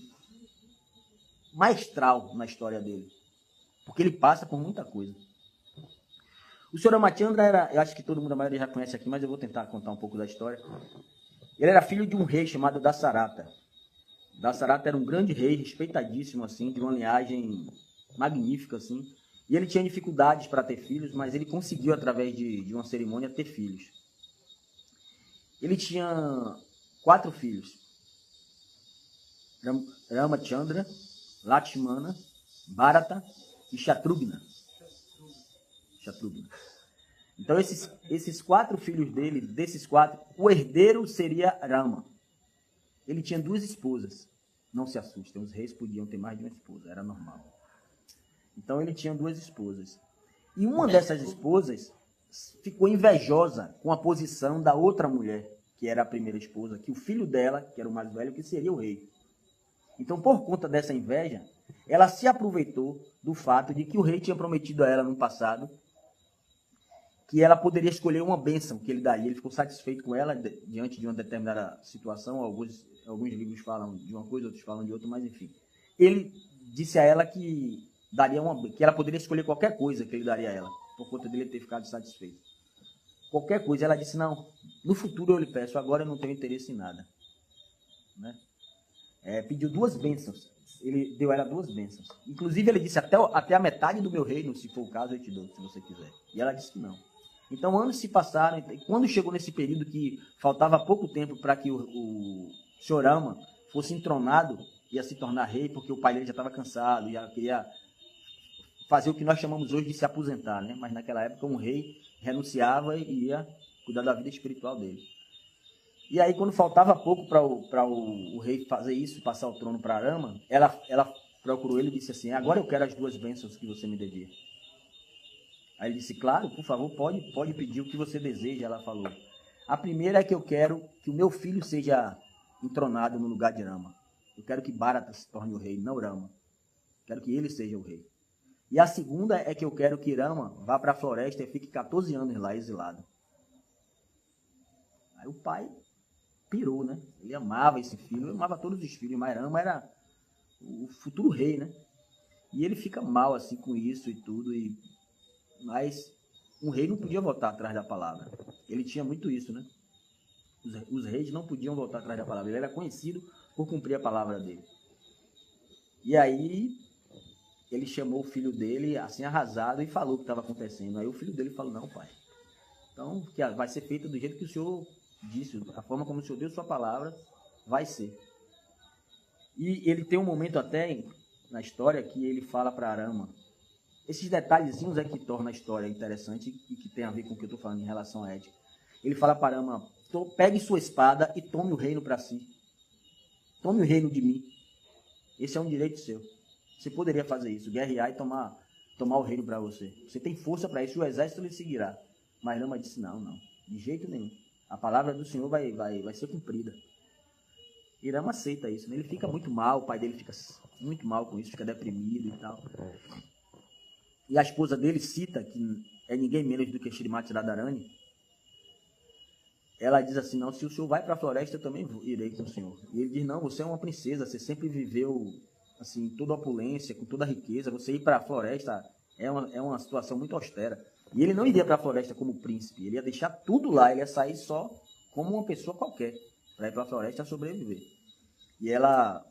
maestral na história dele, porque ele passa por muita coisa. O senhor Ramachandra era, eu acho que todo mundo, a maioria já conhece aqui, mas eu vou tentar contar um pouco da história. Ele era filho de um rei chamado Dasarata. Dasarata era um grande rei, respeitadíssimo, assim, de uma linhagem magnífica, assim. E ele tinha dificuldades para ter filhos, mas ele conseguiu, através de uma cerimônia, ter filhos. Ele tinha 4 filhos. Ramachandra, Lakshmana, Bharata e Shatrughna. Então, esses 4 filhos dele, desses 4, o herdeiro seria Rama. Ele tinha 2 esposas. Não se assustem, os reis podiam ter mais de uma esposa, era normal. Então, ele tinha 2 esposas. E uma dessas esposas ficou invejosa com a posição da outra mulher, que era a primeira esposa, que o filho dela, que era o mais velho, que seria o rei. Então, por conta dessa inveja, ela se aproveitou do fato de que o rei tinha prometido a ela no passado que ela poderia escolher uma bênção que ele daria. Ele ficou satisfeito com ela diante de uma determinada situação. Alguns livros falam de uma coisa, outros falam de outra, mas enfim. Ele disse a ela que ela poderia escolher qualquer coisa que ele daria a ela, por conta dele ter ficado satisfeito. Qualquer coisa. Ela disse, não, no futuro eu lhe peço, agora eu não tenho interesse em nada. Né? Pediu 2 bênçãos. Ele deu a ela 2 bênçãos. Inclusive, ele disse, até a metade do meu reino, se for o caso, eu te dou, se você quiser. E ela disse que não. Então, anos se passaram, e quando chegou nesse período que faltava pouco tempo para que o senhor Rama fosse entronado, ia se tornar rei, porque o pai dele já estava cansado, já queria fazer o que nós chamamos hoje de se aposentar, né? Mas naquela época um rei renunciava e ia cuidar da vida espiritual dele. E aí, quando faltava pouco para o rei fazer isso, passar o trono para Rama, ela procurou ele e disse assim, agora eu quero as 2 bênçãos que você me devia. Aí ele disse, claro, por favor, pode pedir o que você deseja. Ela falou, a primeira é que eu quero que o meu filho seja entronado no lugar de Rama. Eu quero que Bharata se torne o rei, não Rama. Quero que ele seja o rei. E a segunda é que eu quero que Rama vá para a floresta e fique 14 anos lá, exilado. Aí o pai pirou, né? Ele amava esse filho, amava todos os filhos, mas Rama era o futuro rei, né? E ele fica mal assim com isso e tudo, mas um rei não podia voltar atrás da palavra. Ele tinha muito isso, né? Os reis não podiam voltar atrás da palavra. Ele era conhecido por cumprir a palavra dele. E aí ele chamou o filho dele, assim, arrasado, e falou o que estava acontecendo. Aí o filho dele falou, não, pai. Então, que vai ser feito do jeito que o senhor disse, a forma como o senhor deu sua palavra, vai ser. E ele tem um momento até na história que ele fala para Rama. Esses detalhezinhos é que torna a história interessante e que tem a ver com o que eu estou falando em relação à ética. Ele fala para Rama, pegue sua espada e tome o reino para si. Tome o reino de mim. Esse é um direito seu. Você poderia fazer isso, guerrear e tomar o reino para você. Você tem força para isso, o exército lhe seguirá. Mas Rama disse, não, de jeito nenhum. A palavra do Senhor vai ser cumprida. E Rama aceita isso, né? Ele fica muito mal, o pai dele fica muito mal com isso, fica deprimido e tal. E a esposa dele, Sita, que é ninguém menos do que Shrimati Radharani, ela diz assim, não, se o senhor vai para a floresta, eu também irei com o senhor. E ele diz, não, você é uma princesa, você sempre viveu assim, toda a opulência, com toda a riqueza, você ir para a floresta é uma situação muito austera. E ele não iria para a floresta como príncipe, ele ia deixar tudo lá, ele ia sair só como uma pessoa qualquer, para ir para a floresta sobreviver. E ela,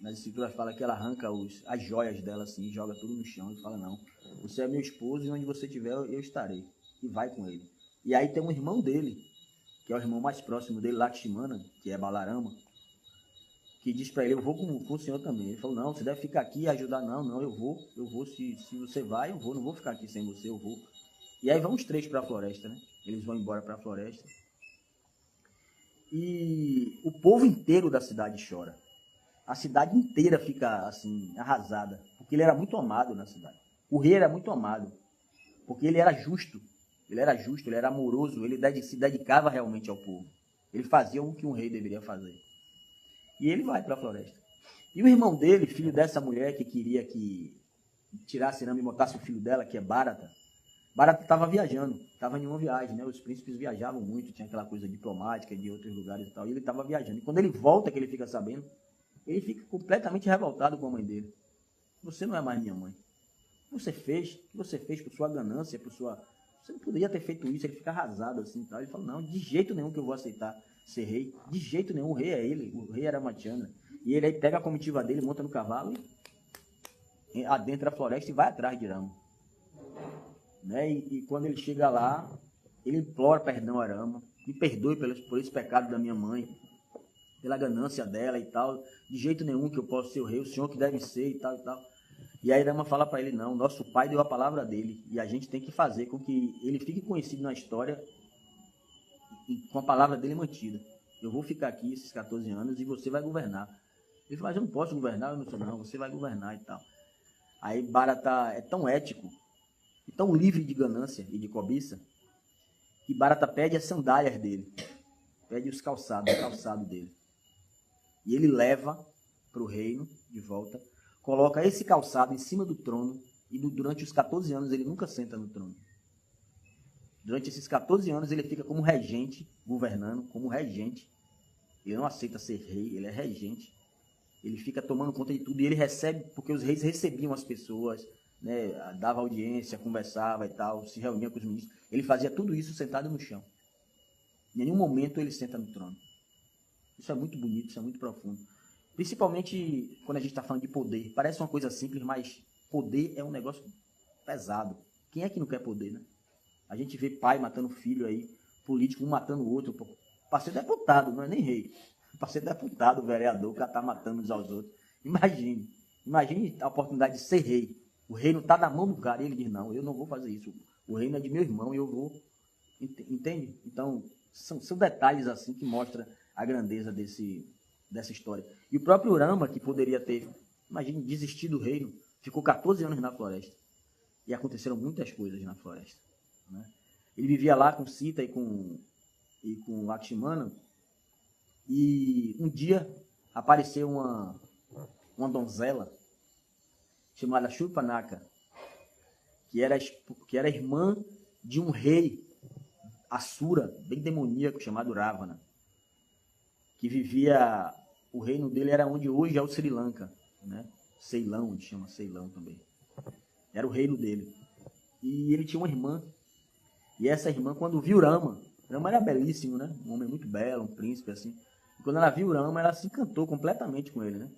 nas escrituras fala que ela arranca as joias dela assim, joga tudo no chão e fala, não, você é meu esposo e onde você estiver eu estarei. E vai com ele. E aí tem um irmão dele, que é o irmão mais próximo dele, Lakshmana, que é Balarama, que diz para ele, eu vou com o senhor também. Ele falou, não, você deve ficar aqui e ajudar. Não, eu vou, se você vai, eu vou, não vou ficar aqui sem você, eu vou. E aí vão os 3 para a floresta, né? Eles vão embora para a floresta. E o povo inteiro da cidade chora. A cidade inteira fica, assim, arrasada, porque ele era muito amado na cidade. O rei era muito amado, porque ele era justo, ele era amoroso, ele se dedicava realmente ao povo. Ele fazia o que um rei deveria fazer. E ele vai para a floresta. E o irmão dele, filho dessa mulher que queria que tirasse Rama e botasse o filho dela, que é Bharata, Bharata estava viajando, estava em uma viagem, né? Os príncipes viajavam muito, tinha aquela coisa diplomática de outros lugares e tal, e ele estava viajando. E quando ele volta, que ele fica sabendo ele fica completamente revoltado com a mãe dele. Você não é mais minha mãe. O que você fez por sua ganância, por sua... Você não poderia ter feito isso, ele fica arrasado assim, tal. Ele fala, não, de jeito nenhum que eu vou aceitar ser rei, de jeito nenhum, o rei é ele, o rei era Ramachandra. E ele aí pega a comitiva dele, monta no cavalo e adentra a floresta e vai atrás de Rama. Né? E quando ele chega lá, ele implora perdão a Rama, me perdoe por esse pecado da minha mãe, pela ganância dela e tal, de jeito nenhum que eu possa ser o rei, o senhor que deve ser e tal e tal. E aí Rama fala para ele, não, nosso pai deu a palavra dele, e a gente tem que fazer com que ele fique conhecido na história com a palavra dele mantida. Eu vou ficar aqui esses 14 anos e você vai governar. Ele fala, mas eu não posso governar, eu não sou, não, você vai governar e tal. Aí Bharata é tão ético, e tão livre de ganância e de cobiça, que Bharata pede as sandálias dele, pede os calçados, o calçado dele. E ele leva para o reino de volta, coloca esse calçado em cima do trono, e durante os 14 anos ele nunca senta no trono. Durante esses 14 anos ele fica como regente, governando como regente. Ele não aceita ser rei, ele é regente. Ele fica tomando conta de tudo e ele recebe, porque os reis recebiam as pessoas, né, dava audiência, conversava e tal, se reunia com os ministros. Ele fazia tudo isso sentado no chão. Em nenhum momento ele senta no trono. Isso é muito bonito, isso é muito profundo. Principalmente quando a gente está falando de poder. Parece uma coisa simples, mas poder é um negócio pesado. Quem é que não quer poder, né? A gente vê pai matando filho aí, político um matando o outro. Para ser deputado, não é nem rei. Para ser deputado, vereador, o cara está matando uns aos outros. Imagine a oportunidade de ser rei. O reino está na mão do cara e ele diz, não, eu não vou fazer isso. O reino é de meu irmão e eu vou... Entende? Então, são detalhes assim que mostram a grandeza dessa história. E o próprio Rama, que poderia ter, imagine, desistido do reino, ficou 14 anos na floresta. E aconteceram muitas coisas na floresta. Né? Ele vivia lá com Sita e com Lakshmana, e um dia apareceu uma donzela chamada Shurpanaka, que era irmã de um rei Asura, bem demoníaco, chamado Ravana, que vivia, o reino dele era onde hoje é o Sri Lanka, né? Ceilão, onde chama Ceilão também. Era o reino dele. E ele tinha uma irmã, e essa irmã, quando viu Rama era belíssimo, né? Um homem muito belo, um príncipe, assim. E quando ela viu Rama, ela se encantou completamente com ele, né?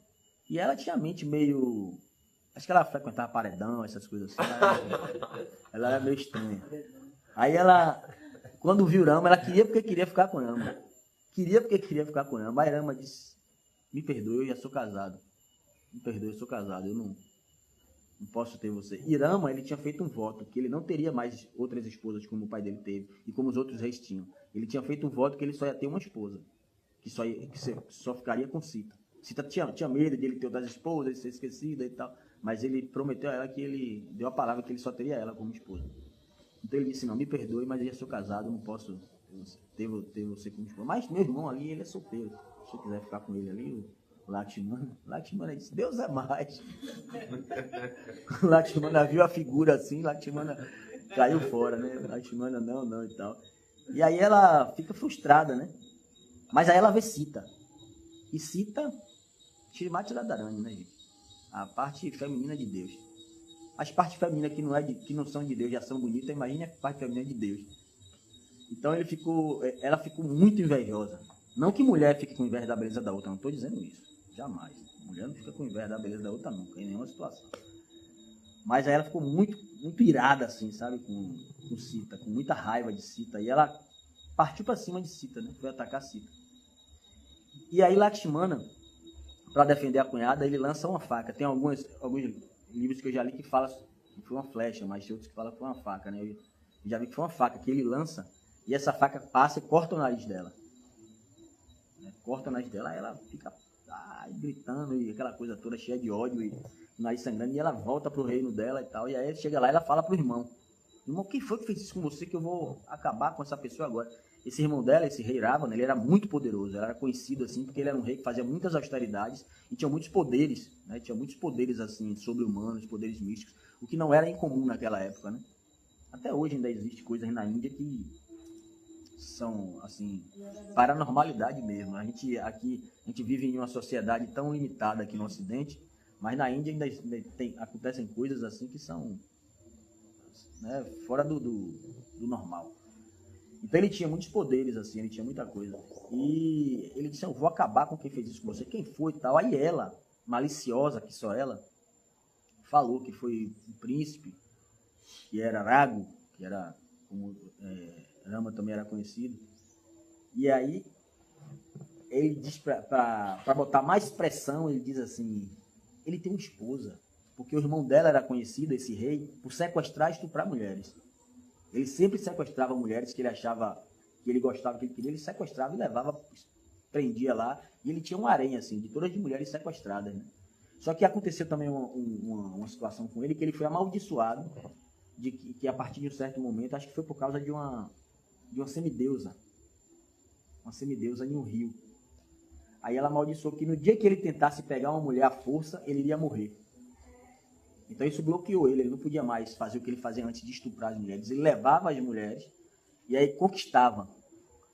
E ela tinha a mente meio... Acho que ela frequentava paredão, essas coisas assim. Ela era meio estranha. Aí ela, quando viu Rama, ela queria porque queria ficar com Rama. Queria porque queria ficar com Rama. Aí Rama disse, me perdoe, eu já sou casado. Me perdoe, eu sou casado, eu não posso ter você. E Rama, ele tinha feito um voto, que ele não teria mais outras esposas como o pai dele teve, e como os outros reis tinham. Ele tinha feito um voto que ele só ia ter uma esposa, que só ficaria com Sita. Sita tinha medo de ele ter outras esposas, de ser esquecida e tal, mas ele prometeu a ela que ele deu a palavra que ele só teria ela como esposa. Então ele disse, não, me perdoe, mas eu já sou casado, eu não posso ter você como esposa. Mas meu irmão ali, ele é solteiro. Se eu quiser ficar com ele ali, o Lakshmana disse, Deus é mais. O Lakshmana viu a figura assim, Lakshmana caiu fora, né? Lakshmana não e tal. E aí ela fica frustrada, né? Mas aí ela vê Sita. E Sita, Shrimati Radharani, né, gente? A parte feminina de Deus. As partes femininas que não são de Deus já são bonitas, imagine a parte feminina de Deus. Então ela ficou muito invejosa. Não que mulher fique com inveja da beleza da outra, não estou dizendo isso. Jamais. Mulher não fica com inveja da beleza da outra nunca, em nenhuma situação. Mas aí ela ficou muito, muito irada, assim, sabe, com Sita, com muita raiva de Sita. E ela partiu para cima de Sita, né? Foi atacar Sita. E aí Lakshmana, para defender a cunhada, ele lança uma faca. Tem alguns livros que eu já li que falam que foi uma flecha, mas tem outros que falam que foi uma faca, né? Eu já vi que foi uma faca que ele lança e essa faca passa e corta o nariz dela. Corta o nariz dela, aí ela fica gritando e aquela coisa toda cheia de ódio e o nariz sangrando, e ela volta pro reino dela e tal. E aí chega lá e ela fala pro irmão, quem foi que fez isso com você que eu vou acabar com essa pessoa agora? Esse irmão dela, esse rei Ravana, ele era muito poderoso, ele era conhecido assim porque ele era um rei que fazia muitas austeridades e tinha muitos poderes, né? Tinha muitos poderes assim, sobre-humanos, poderes místicos, o que não era incomum naquela época, né? Até hoje ainda existe coisas na Índia que são assim, paranormalidade mesmo. A gente vive em uma sociedade tão limitada aqui no Ocidente, mas na Índia ainda acontecem coisas assim que são, né, fora do normal. Então ele tinha muitos poderes, assim, ele tinha muita coisa. E ele disse, eu vou acabar com quem fez isso com você. Quem foi e tal? Aí ela, maliciosa, que só ela, falou que foi um príncipe, que era Rago, que era, como Rama também era conhecido. E aí, ele diz, para botar mais pressão, ele diz assim, ele tem uma esposa, porque o irmão dela era conhecido, esse rei, por sequestrar e estuprar mulheres. Ele sempre sequestrava mulheres que ele achava, que ele gostava, que ele queria, ele sequestrava e levava, prendia lá, e ele tinha um harém, assim, de todas as mulheres sequestradas, né? Só que aconteceu também uma situação com ele, que ele foi amaldiçoado, de que a partir de um certo momento, acho que foi por causa de uma semideusa em um rio. Aí ela amaldiçoou que no dia que ele tentasse pegar uma mulher à força, ele iria morrer. Então isso bloqueou ele não podia mais fazer o que ele fazia antes de estuprar as mulheres. Ele levava as mulheres e aí conquistava,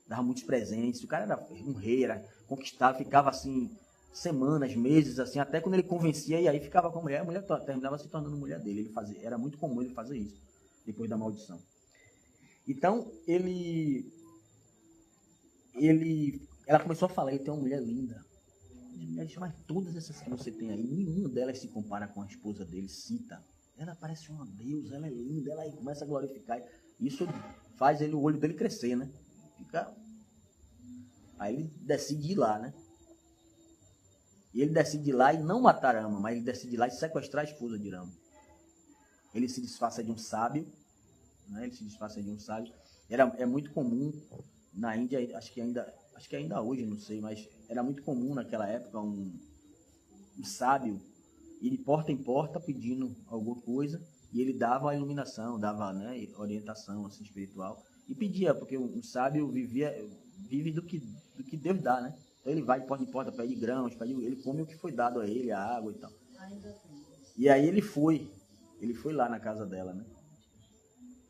dava muitos presentes. O cara era um rei, conquistava, ficava assim semanas, meses, assim, até quando ele convencia e aí ficava com a mulher terminava se tornando mulher dele. Era muito comum ele fazer isso, depois da maldição. Então ela começou a falar, ele tem uma mulher linda. Mas todas essas que você tem aí, nenhuma delas se compara com a esposa dele, Sita. Ela parece uma deusa, ela é linda, ela começa a glorificar. Isso faz o olho dele crescer, né? Aí ele decide ir lá, né? E ele decide ir lá e não matar Rama, mas ele decide ir lá e sequestrar a esposa de Rama. Ele se disfarça de um sábio, né? É muito comum na Índia, acho que ainda hoje, não sei, mas era muito comum naquela época um sábio ir de porta em porta pedindo alguma coisa e ele dava a iluminação, dava, né, orientação assim, espiritual e pedia, porque um sábio vive do que Deus dá, né? Então ele vai de porta em porta, pede grãos, ele come o que foi dado a ele, a água e tal. E aí ele foi lá na casa dela, né?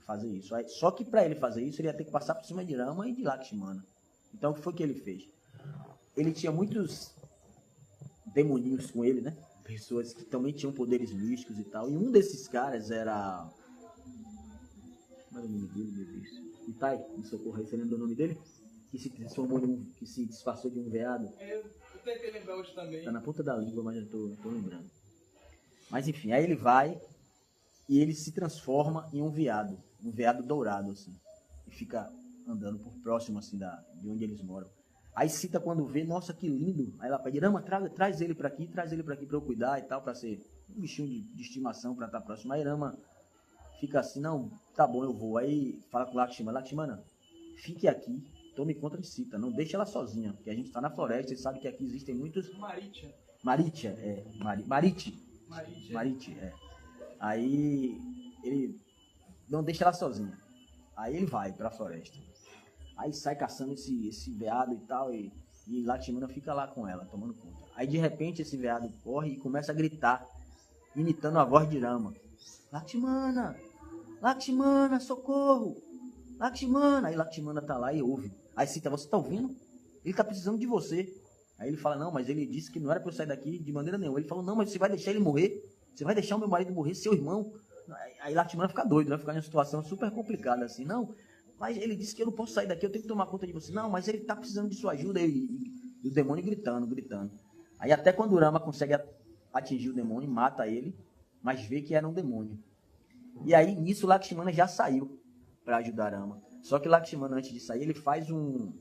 Fazer isso. Aí, só que para ele fazer isso, ele ia ter que passar por cima de Rama e de Lakshmana. Então, o que foi que ele fez? Ele tinha muitos demoninhos com ele, né? Pessoas que também tinham poderes místicos e tal. E um desses caras era... Como era o nome dele, meu Deus? Itai, me socorra aí, você lembra o nome dele? Que se disfarçou de um veado. Eu tentei lembrar hoje também. Tá na ponta da língua, mas eu tô lembrando. Mas enfim, aí ele vai e ele se transforma em um veado dourado, assim. E fica andando por próximo, assim, de onde eles moram. Aí Sita, quando vê, nossa, que lindo. Aí ela pede, Rama, traz ele pra aqui pra eu cuidar e tal, pra ser um bichinho de estimação, pra estar próximo. Aí Rama fica assim, não, tá bom, eu vou. Aí fala com Lakshmana, fique aqui, tome conta de Sita, não deixe ela sozinha, porque a gente tá na floresta e sabe que aqui existem muitos... Marite. Aí ele não deixa ela sozinha. Aí ele vai pra floresta. Aí sai caçando esse veado e tal, e Lakshmana fica lá com ela, tomando conta. Aí de repente esse veado corre e começa a gritar, imitando a voz de Rama. Lakshmana, socorro! Lakshmana! Aí Lakshmana tá lá e ouve. Aí Sita, você tá ouvindo? Ele tá precisando de você. Aí ele fala, não, mas ele disse que não era pra eu sair daqui de maneira nenhuma. Ele falou, não, mas você vai deixar ele morrer? Você vai deixar o meu marido morrer, seu irmão? Aí Lakshmana fica doido, vai ficar em uma situação super complicada, assim, não, mas ele disse que eu não posso sair daqui, eu tenho que tomar conta de você. Não, mas ele está precisando de sua ajuda. E o demônio gritando. Aí até quando o Rama consegue atingir o demônio, mata ele, mas vê que era um demônio. E aí nisso Lakshmana já saiu para ajudar Rama. Só que Lakshmana, antes de sair, ele faz um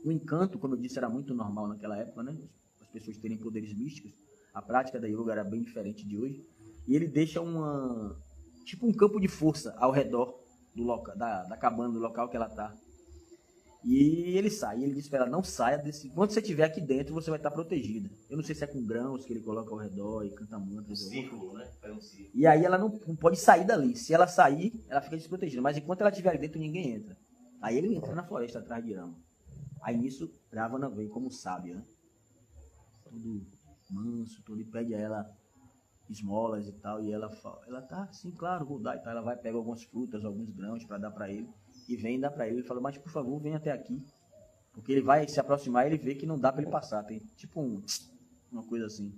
encanto, como eu disse, era muito normal naquela época, né? As pessoas terem poderes místicos. A prática da yoga era bem diferente de hoje. E ele deixa tipo um campo de força ao redor do local, da cabana, do local que ela está. E ele sai, ele diz para ela, não saia desse... Quando você estiver aqui dentro, você vai estar protegida. Eu não sei se é com grãos que ele coloca ao redor e canta mantras. Um círculo, né? E aí ela não pode sair dali. Se ela sair, ela fica desprotegida. Mas enquanto ela estiver ali dentro, ninguém entra. Aí ele entra na floresta atrás de Rama. Aí nisso, Ravana vem como sábio, né? Todo manso, todo, e pede a ela esmolas e tal, e ela tá, sim, claro, vou dar e tal. Ela vai pegar algumas frutas, alguns grãos para dar para ele, e vem dar para ele. Ele fala, mas por favor, vem até aqui. Porque ele vai se aproximar e ele vê que não dá para ele passar. Tem tipo uma coisa assim.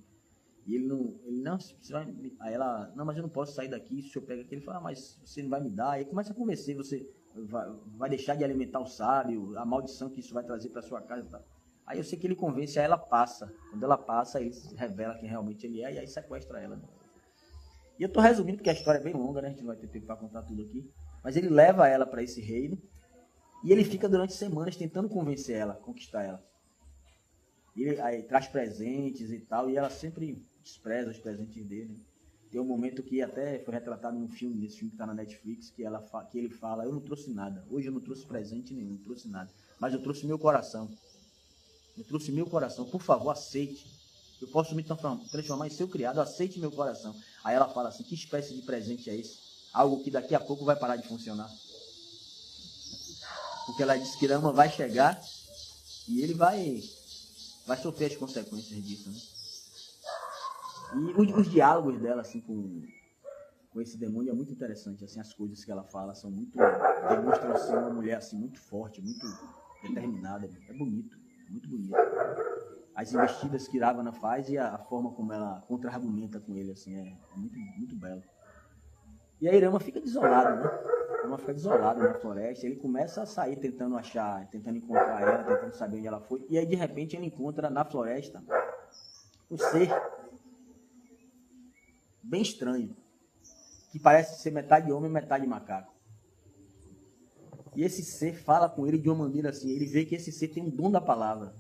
E ele não, você vai... Aí ela, não, mas eu não posso sair daqui, se eu pego aqui. Ele fala, mas você não vai me dar. Aí começa a convencer, você vai deixar de alimentar o sábio, a maldição que isso vai trazer para sua casa e tal. Aí eu sei que ele convence, aí ela passa. Quando ela passa, ele revela quem realmente ele é e aí sequestra ela. E eu tô resumindo porque a história é bem longa, né? A gente não vai ter tempo para contar tudo aqui. Mas ele leva ela para esse reino e ele fica durante semanas tentando convencer ela, conquistar ela. E ele aí traz presentes e tal, e ela sempre despreza os presentes dele. Tem um momento que até foi retratado num filme, nesse filme que está na Netflix, que ele fala, eu não trouxe nada. Hoje eu não trouxe presente nenhum, não trouxe nada. Mas eu trouxe meu coração. Eu trouxe meu coração, por favor, aceite. Eu posso me transformar em seu criado, aceite meu coração. Aí ela fala assim, que espécie de presente é esse? Algo que daqui a pouco vai parar de funcionar. Porque ela disse que Rama vai chegar e ele vai sofrer as consequências disso, né? E os diálogos dela, assim, com esse demônio é muito interessante, assim, as coisas que ela fala são muito, demonstram ser uma mulher, assim, muito forte, muito determinada, é bonito, muito bonito. As investidas que Ravana faz e a forma como ela contra-argumenta com ele, assim, é muito, muito belo. E aí Rama fica desolado, né? Rama fica desolado na floresta, ele começa a sair tentando encontrar ela, tentando saber onde ela foi, e aí de repente ele encontra na floresta um ser bem estranho, que parece ser metade homem e metade macaco. E esse ser fala com ele de uma maneira assim, ele vê que esse ser tem um dom da palavra,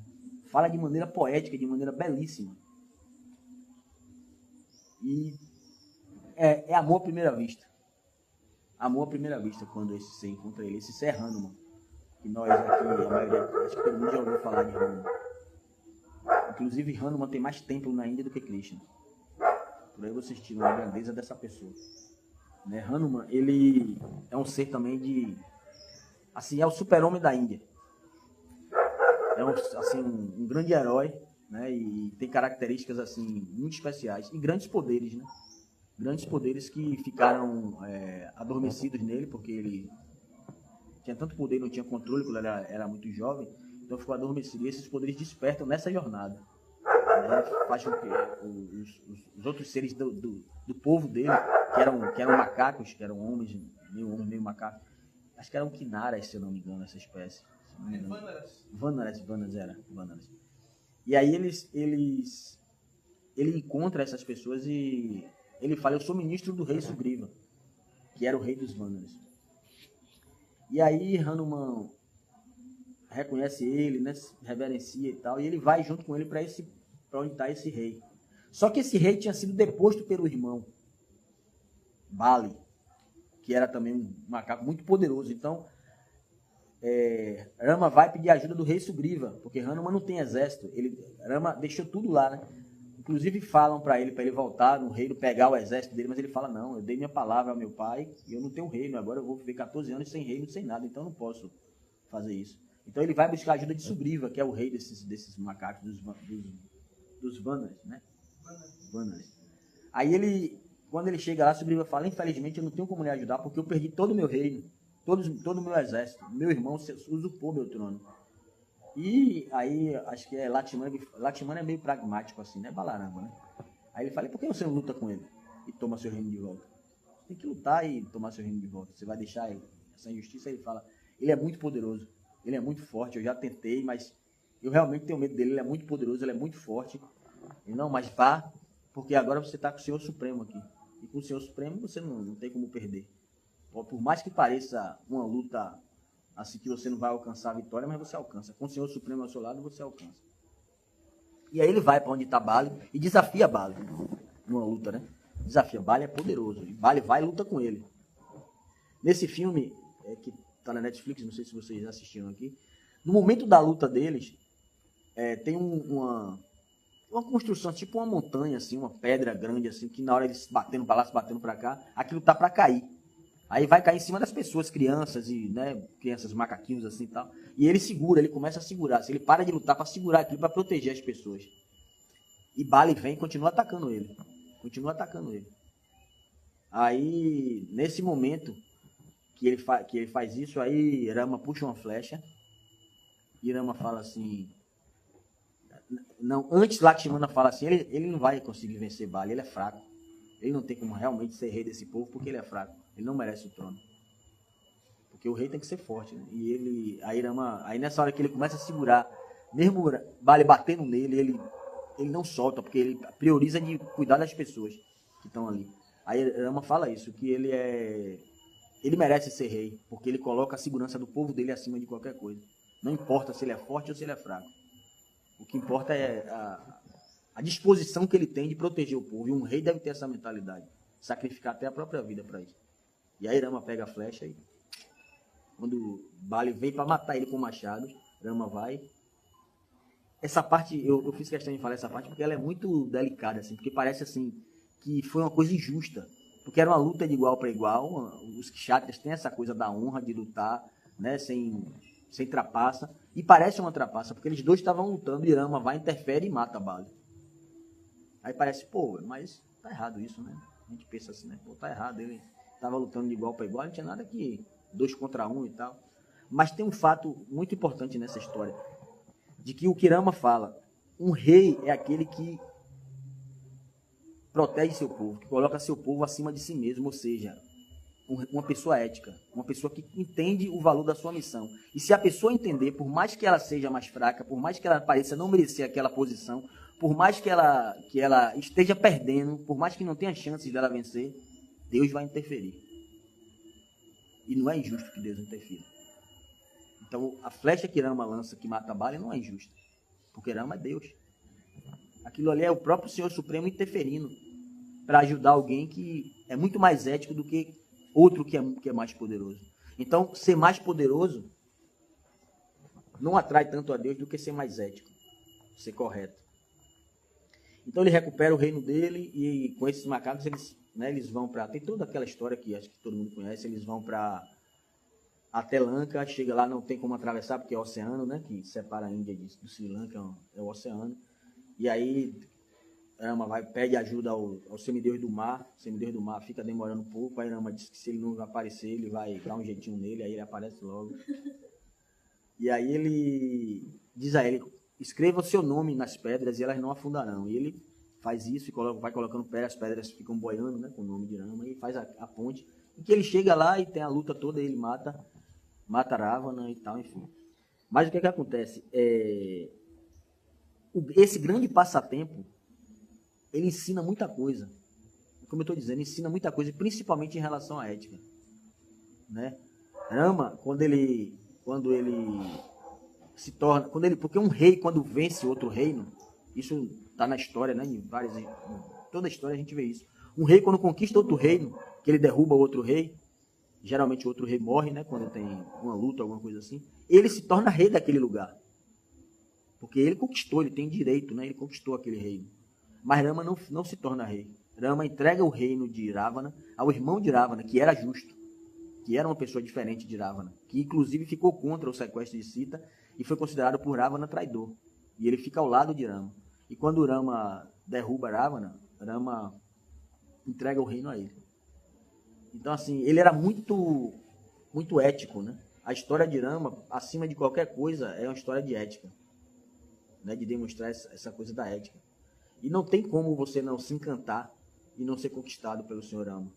fala de maneira poética, de maneira belíssima. E é amor à primeira vista. Amor à primeira vista quando esse ser encontra ele. Esse ser é Hanuman, que nós aqui, a maioria, acho que todo mundo já ouviu falar de Hanuman. Inclusive Hanuman tem mais templo na Índia do que Krishna. Por aí vocês tiram a grandeza dessa pessoa. Né? Hanuman, ele é um ser também de... Assim, é o super-homem da Índia. É um grande herói, né? E tem características assim, muito especiais. E grandes poderes, né? Grandes poderes que ficaram adormecidos nele, porque ele tinha tanto poder e não tinha controle quando ele era muito jovem. Então ficou adormecido. E esses poderes despertam nessa jornada. Né? Faz com que os outros seres do povo dele, que eram macacos, que eram homens, meio macacos, acho que eram Kinaras, se eu não me engano, essa espécie. Vanaras. E aí ele encontra essas pessoas e ele fala, eu sou ministro do rei Sugriva, que era o rei dos Vanaras. E aí Hanuman reconhece ele, né, reverencia e tal, e ele vai junto com ele para onde está esse rei. Só que esse rei tinha sido deposto pelo irmão, Bali, que era também um macaco muito poderoso. Então, Rama vai pedir ajuda do rei Sugriva, porque Hanuman não tem exército. Rama deixou tudo lá, né? Inclusive falam para ele voltar no reino, pegar o exército dele, mas ele fala, não, eu dei minha palavra ao meu pai e eu não tenho reino, agora eu vou viver 14 anos sem reino, sem nada, então eu não posso fazer isso. Então ele vai buscar a ajuda de Sugriva, que é o rei desses macacos, dos Vanaras, né? Vanaras. Aí quando ele chega lá, Sugriva fala, infelizmente eu não tenho como lhe ajudar, porque eu perdi todo o meu reino, todo o meu exército, meu irmão usurpou meu trono. E aí, acho que Lakshmana é meio pragmático assim, né? Balarama, né? Aí ele fala, por que você não luta com ele e toma seu reino de volta? Tem que lutar e tomar seu reino de volta. Você vai deixar essa injustiça? Ele fala, ele é muito poderoso, ele é muito forte, eu já tentei, mas eu realmente tenho medo dele, ele é muito poderoso, ele é muito forte. Ele, não, mas vá, porque agora você está com o Senhor Supremo aqui. E com o Senhor Supremo você não tem como perder. Por mais que pareça uma luta assim que você não vai alcançar a vitória, mas você alcança. Com o Senhor Supremo ao seu lado, você alcança. E aí ele vai para onde está Bali e desafia Bali numa luta, né? Desafia. Bali é poderoso. E Bali vai e luta com ele. Nesse filme, que está na Netflix, não sei se vocês já assistiram aqui, no momento da luta deles, tem uma construção, tipo uma montanha, assim, uma pedra grande, assim, que na hora eles batendo para lá, se batendo para cá, aquilo tá para cair. Aí vai cair em cima das pessoas, crianças e, né, crianças macaquinhos assim e tal. E ele começa a segurar. Ele para de lutar para segurar aquilo, para proteger as pessoas. E Bali vem e continua atacando ele. Aí, nesse momento que ele faz isso, aí Rama puxa uma flecha, e Rama fala assim, não, antes Lakshmana fala assim, ele não vai conseguir vencer Bali, ele é fraco, ele não tem como realmente ser rei desse povo, porque ele é fraco, ele não merece o trono, porque o rei tem que ser forte, né? E aí nessa hora que ele começa a segurar, mesmo Bali batendo nele, ele não solta, porque ele prioriza de cuidar das pessoas que estão ali. Aí Rama fala isso, que ele merece ser rei, porque ele coloca a segurança do povo dele acima de qualquer coisa. Não importa se ele é forte ou se ele é fraco. O que importa é a disposição que ele tem de proteger o povo. E um rei deve ter essa mentalidade. Sacrificar até a própria vida para isso. E aí Rama pega a flecha e quando Bali vem para matar ele com o machado, Rama vai. Essa parte, eu fiz questão de falar essa parte porque ela é muito delicada, assim, porque parece assim que foi uma coisa injusta. Porque era uma luta de igual para igual. Os kshatriyas têm essa coisa da honra de lutar, né, sem trapaça. E parece uma trapaça, porque eles dois estavam lutando e Rama vai, interfere e mata Bali. Aí parece, pô, mas tá errado isso, né? A gente pensa assim, né? Pô, tá errado. Ele estava lutando de igual para igual, não tinha nada que 2 contra 1 e tal. Mas tem um fato muito importante nessa história, de que o que Rama fala, um rei é aquele que protege seu povo, que coloca seu povo acima de si mesmo, ou seja, uma pessoa ética, uma pessoa que entende o valor da sua missão. E se a pessoa entender, por mais que ela seja mais fraca, por mais que ela pareça não merecer aquela posição, por mais que ela esteja perdendo, por mais que não tenha chances dela vencer, Deus vai interferir. E não é injusto que Deus interfira. Então, a flecha que Rama lança, que mata Bali, não é injusta, porque Rama é Deus. Aquilo ali é o próprio Senhor Supremo interferindo para ajudar alguém que é muito mais ético do que outro que é mais poderoso. Então, ser mais poderoso não atrai tanto a Deus do que ser mais ético, ser correto. Então, ele recupera o reino dele e com esses macacos, eles vão para... Tem toda aquela história que acho que todo mundo conhece, eles vão para até Lanka, chega lá, não tem como atravessar, porque é o oceano, né, que separa a Índia do Sri Lanka, é o oceano. E aí Rama pede ajuda ao semideus do mar, o semideus do mar fica demorando um pouco, aí Rama diz que se ele não aparecer, ele vai dar um jeitinho nele, aí ele aparece logo. E aí ele diz a ele, escreva o seu nome nas pedras e elas não afundarão. E ele faz isso e vai colocando pedras, as pedras ficam boiando, né, com o nome de Rama, e faz a ponte. E que ele chega lá e tem a luta toda, ele mata Ravana e tal, enfim. Mas o que acontece? Esse grande passatempo, ele ensina muita coisa. Como eu estou dizendo, ensina muita coisa, principalmente em relação à ética. Né? Rama, quando ele se torna... porque um rei, quando vence outro reino, isso está na história, né? Em toda a história a gente vê isso. Um rei, quando conquista outro reino, que ele derruba outro rei, geralmente o outro rei morre, né? Quando tem uma luta, alguma coisa assim, ele se torna rei daquele lugar. Porque ele conquistou, ele tem direito, né? Ele conquistou aquele reino. Mas Rama não se torna rei. Rama entrega o reino de Ravana ao irmão de Ravana, que era justo, que era uma pessoa diferente de Ravana, que inclusive ficou contra o sequestro de Sita e foi considerado por Ravana traidor. E ele fica ao lado de Rama. E quando Rama derruba Ravana, Rama entrega o reino a ele. Então, assim, ele era muito, muito ético, né? A história de Rama, acima de qualquer coisa, é uma história de ética, né? De demonstrar essa coisa da ética. E não tem como você não se encantar e não ser conquistado pelo Senhor Rama,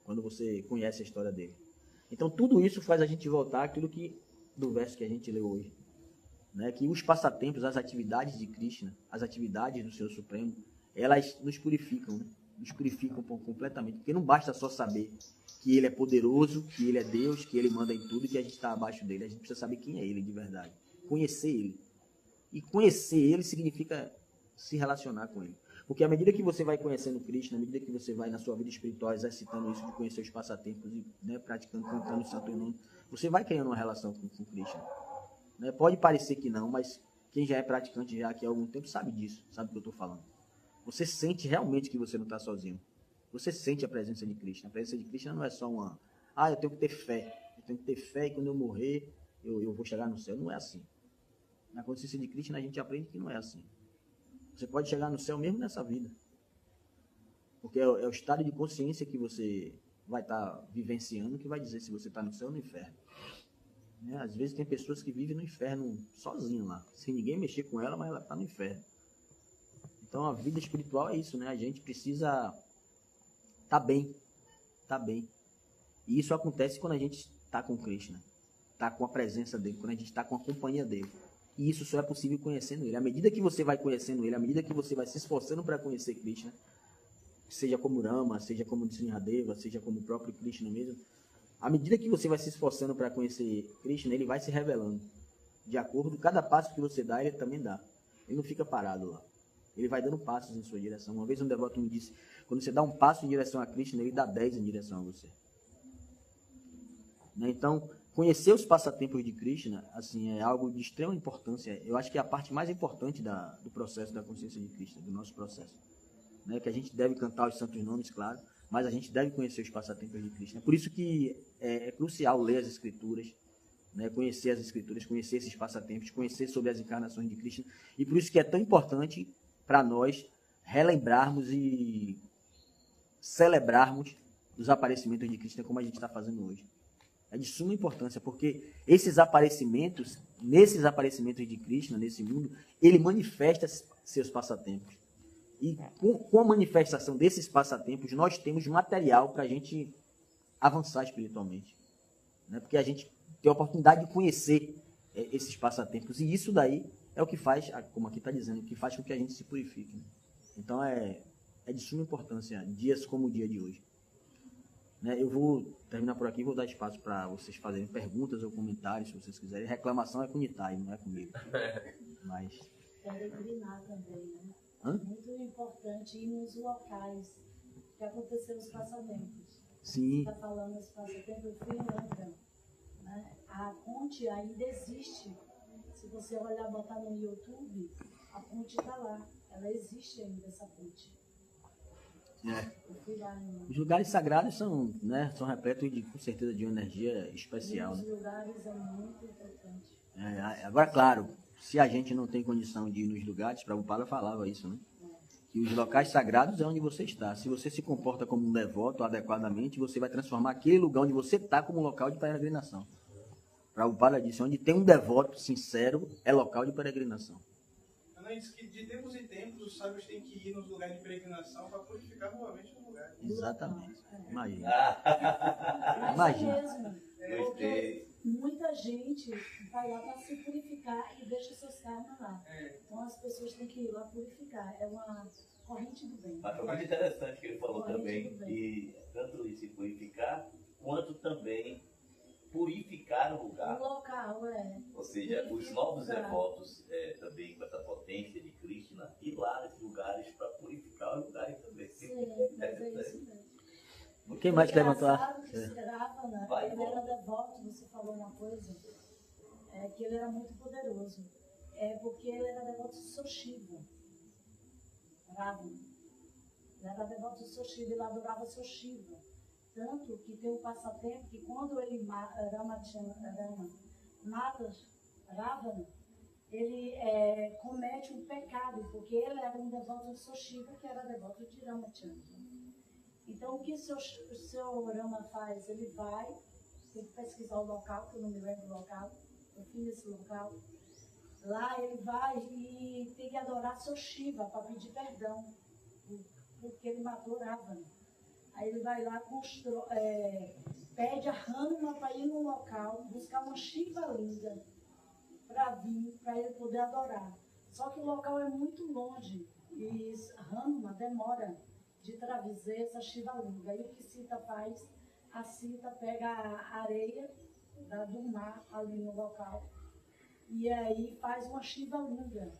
quando você conhece a história dele. Então, tudo isso faz a gente voltar àquilo do verso que a gente leu hoje, né? Que os passatempos, as atividades de Krishna, as atividades do Senhor Supremo, elas nos purificam, né? Nos purificam completamente, porque não basta só saber que ele é poderoso, que ele é Deus, que ele manda em tudo e que a gente está abaixo dele. A gente precisa saber quem é ele de verdade, conhecer ele. E conhecer ele significa se relacionar com ele. Porque à medida que você vai conhecendo Krishna, à medida que você vai na sua vida espiritual exercitando isso de conhecer os passatempos e, né, praticando, cantando o santo nome, você vai criando uma relação com Krishna. Né? Pode parecer que não, mas quem já é praticante já aqui há algum tempo sabe disso, sabe o que eu estou falando. Você sente realmente que você não está sozinho. Você sente a presença de Krishna. A presença de Krishna não é só eu tenho que ter fé. Eu tenho que ter fé e quando eu morrer, eu vou chegar no céu. Não é assim. Na consciência de Krishna a gente aprende que não é assim. Você pode chegar no céu mesmo nessa vida. Porque é o estado de consciência que você vai estar vivenciando que vai dizer se você está no céu ou no inferno. Né? Às vezes tem pessoas que vivem no inferno sozinho lá, sem ninguém mexer com ela, mas ela está no inferno. Então a vida espiritual é isso, né? A gente precisa estar bem, E isso acontece quando a gente está com Krishna, está com a presença dele, quando a gente está com a companhia dele. E isso só é possível conhecendo ele. À medida que você vai conhecendo ele, à medida que você vai se esforçando para conhecer Krishna, seja como Rama, seja como Nrsimhadeva, seja como o próprio Krishna mesmo, à medida que você vai se esforçando para conhecer Krishna, ele vai se revelando. De acordo com cada passo que você dá, ele também dá. Ele não fica parado lá. Ele vai dando passos em sua direção. Uma vez um devoto me disse, quando você dá um passo em direção a Krishna, ele dá 10 em direção a você. Né? Então, conhecer os passatempos de Krishna, assim, é algo de extrema importância. Eu acho que é a parte mais importante do processo da consciência de Krishna, do nosso processo. Né? Que a gente deve cantar os santos nomes, claro, mas a gente deve conhecer os passatempos de Krishna. Por isso que é crucial ler as escrituras, né? Conhecer as escrituras, conhecer esses passatempos, conhecer sobre as encarnações de Krishna. E por isso que é tão importante para nós relembrarmos e celebrarmos os aparecimentos de Krishna como a gente está fazendo hoje. É de suma importância, porque nesses aparecimentos de Krishna, nesse mundo, ele manifesta seus passatempos. E com a manifestação desses passatempos, nós temos material para a gente avançar espiritualmente. Né? Porque a gente tem a oportunidade de conhecer esses passatempos. E isso daí é o que faz, como aqui está dizendo, o que faz com que a gente se purifique. Né? Então é de suma importância, dias como o dia de hoje. Né? Eu vou terminar por aqui e vou dar espaço para vocês fazerem perguntas ou comentários, se vocês quiserem. Reclamação é com o Nitai, não é comigo. Mas... peregrinar também, né? Hã? Muito importante ir nos locais que aconteceram os passatempos. Sim. Está falando dos passatempos, eu fui em Londra. Né? A ponte ainda existe. Se você olhar, botar no YouTube, a ponte está lá. Ela existe ainda, essa ponte. Eu fui lá em... Os lugares sagrados são, né, são repletos, com certeza, de uma energia especial. Os Né? lugares é muito importante. Agora, claro, se a gente não tem condição de ir nos lugares, Prabhupada falava isso, né? Que os locais sagrados é onde você está. Se você se comporta como um devoto adequadamente, você vai transformar aquele lugar onde você está como um local de peregrinação. Prabhupada disse, onde tem um devoto sincero, é local de peregrinação. Ana diz que de tempos em tempos os sábios têm que ir nos lugares de peregrinação para purificar novamente os lugares. Exatamente. Imagina. Imagina. Imagina. Porque muita gente vai lá para se purificar e deixa seus karmas lá. Então as pessoas têm que ir lá purificar. É uma corrente do bem. Mas foi muito interessante que ele falou Corrente também, do bem. e tanto de se purificar, quanto também purificar o O lugar. local, Ou seja, os Purificar novos o lugar. devotos também com essa potência de Krishna, ir lá nesses lugares para purificar os lugares também. Sim, mas é isso mesmo. Quem mais que levantou? Engraçado que Ravana, Vai, ele bom. era devoto, você falou uma coisa, que ele era muito poderoso. É porque ele era devoto de Soshiva. Ravana. Ele era devoto de Soshiva, ele adorava Soshiva. Tanto que tem um passatempo que quando ele mata Ravana, ele comete um pecado, porque ele era um devoto de Soshiva, que era devoto de Ramachandra. Então, o que o seu Rama faz? Ele vai, tem que pesquisar o local, que eu não me lembro do local, eu fui nesse local. Lá ele vai e tem que adorar seu Shiva para pedir perdão, porque ele matou Ravana. Aí ele vai lá, pede a Hanuma para ir no local, buscar uma Shiva linda para vir, para ele poder adorar. Só que o local é muito longe e Hanuma demora de trazer essa Shiva linda. Aí o que Sita faz? A Sita pega a areia do mar ali no local e aí faz uma Shiva linda.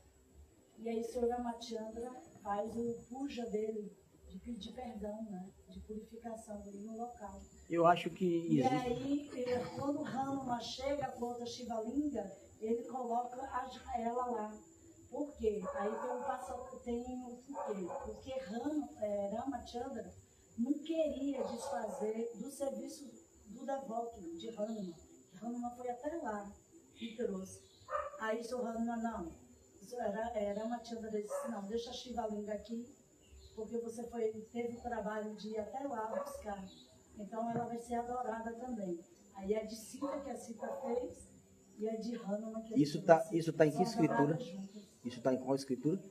E aí o Sr. Ramachandra faz o puja dele, de pedir perdão, né? De purificação dele no local. Eu acho que E existe... aí, quando Hanuma chega com outra Shiva linda, ele coloca ela lá. Por quê? Aí tem o porquê. Porque Ramachandra não queria desfazer do serviço do devoto de Hanuma. Hanuma foi até lá e trouxe. Aí o Hanuma, não. Ramachandra disse, não, deixa a Shiva linda aqui, porque você teve o trabalho de ir até lá buscar. Então ela vai ser adorada também. Aí é de Sita que a Sita fez e é de Hanuman que Isso tá em que escritura? Isso está em qual escritura?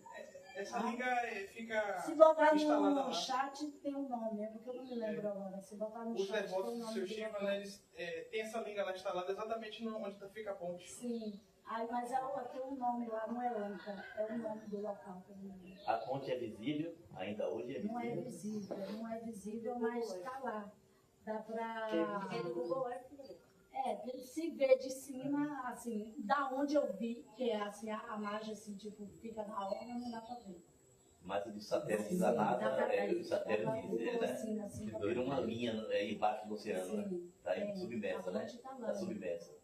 Essa liga fica Se botar instalada no lá. chat tem um nome, é porque eu não me lembro agora. Se botar no Os chat tem devotos o do nome seu do Chico, local. né, eles têm essa liga lá instalada exatamente onde fica a ponte. Sim. Aí, mas ela tem um nome lá, não é Lanca, é o nome do local também. A ponte é visível, ainda hoje é Não é visível. visível, não é visível, mas está lá. Dá pra. Se vê de cima, assim, da onde eu vi, que é assim, a margem assim, tipo, fica na hora, não dá pra ver. Mas de satélite Sim, da dá NASA, pra ver. os satélites, Assim, assim, que viram uma linha embaixo do oceano, né? Sim, Tá tem. submersa, A né? ponte tá lá, Tá né? submersa.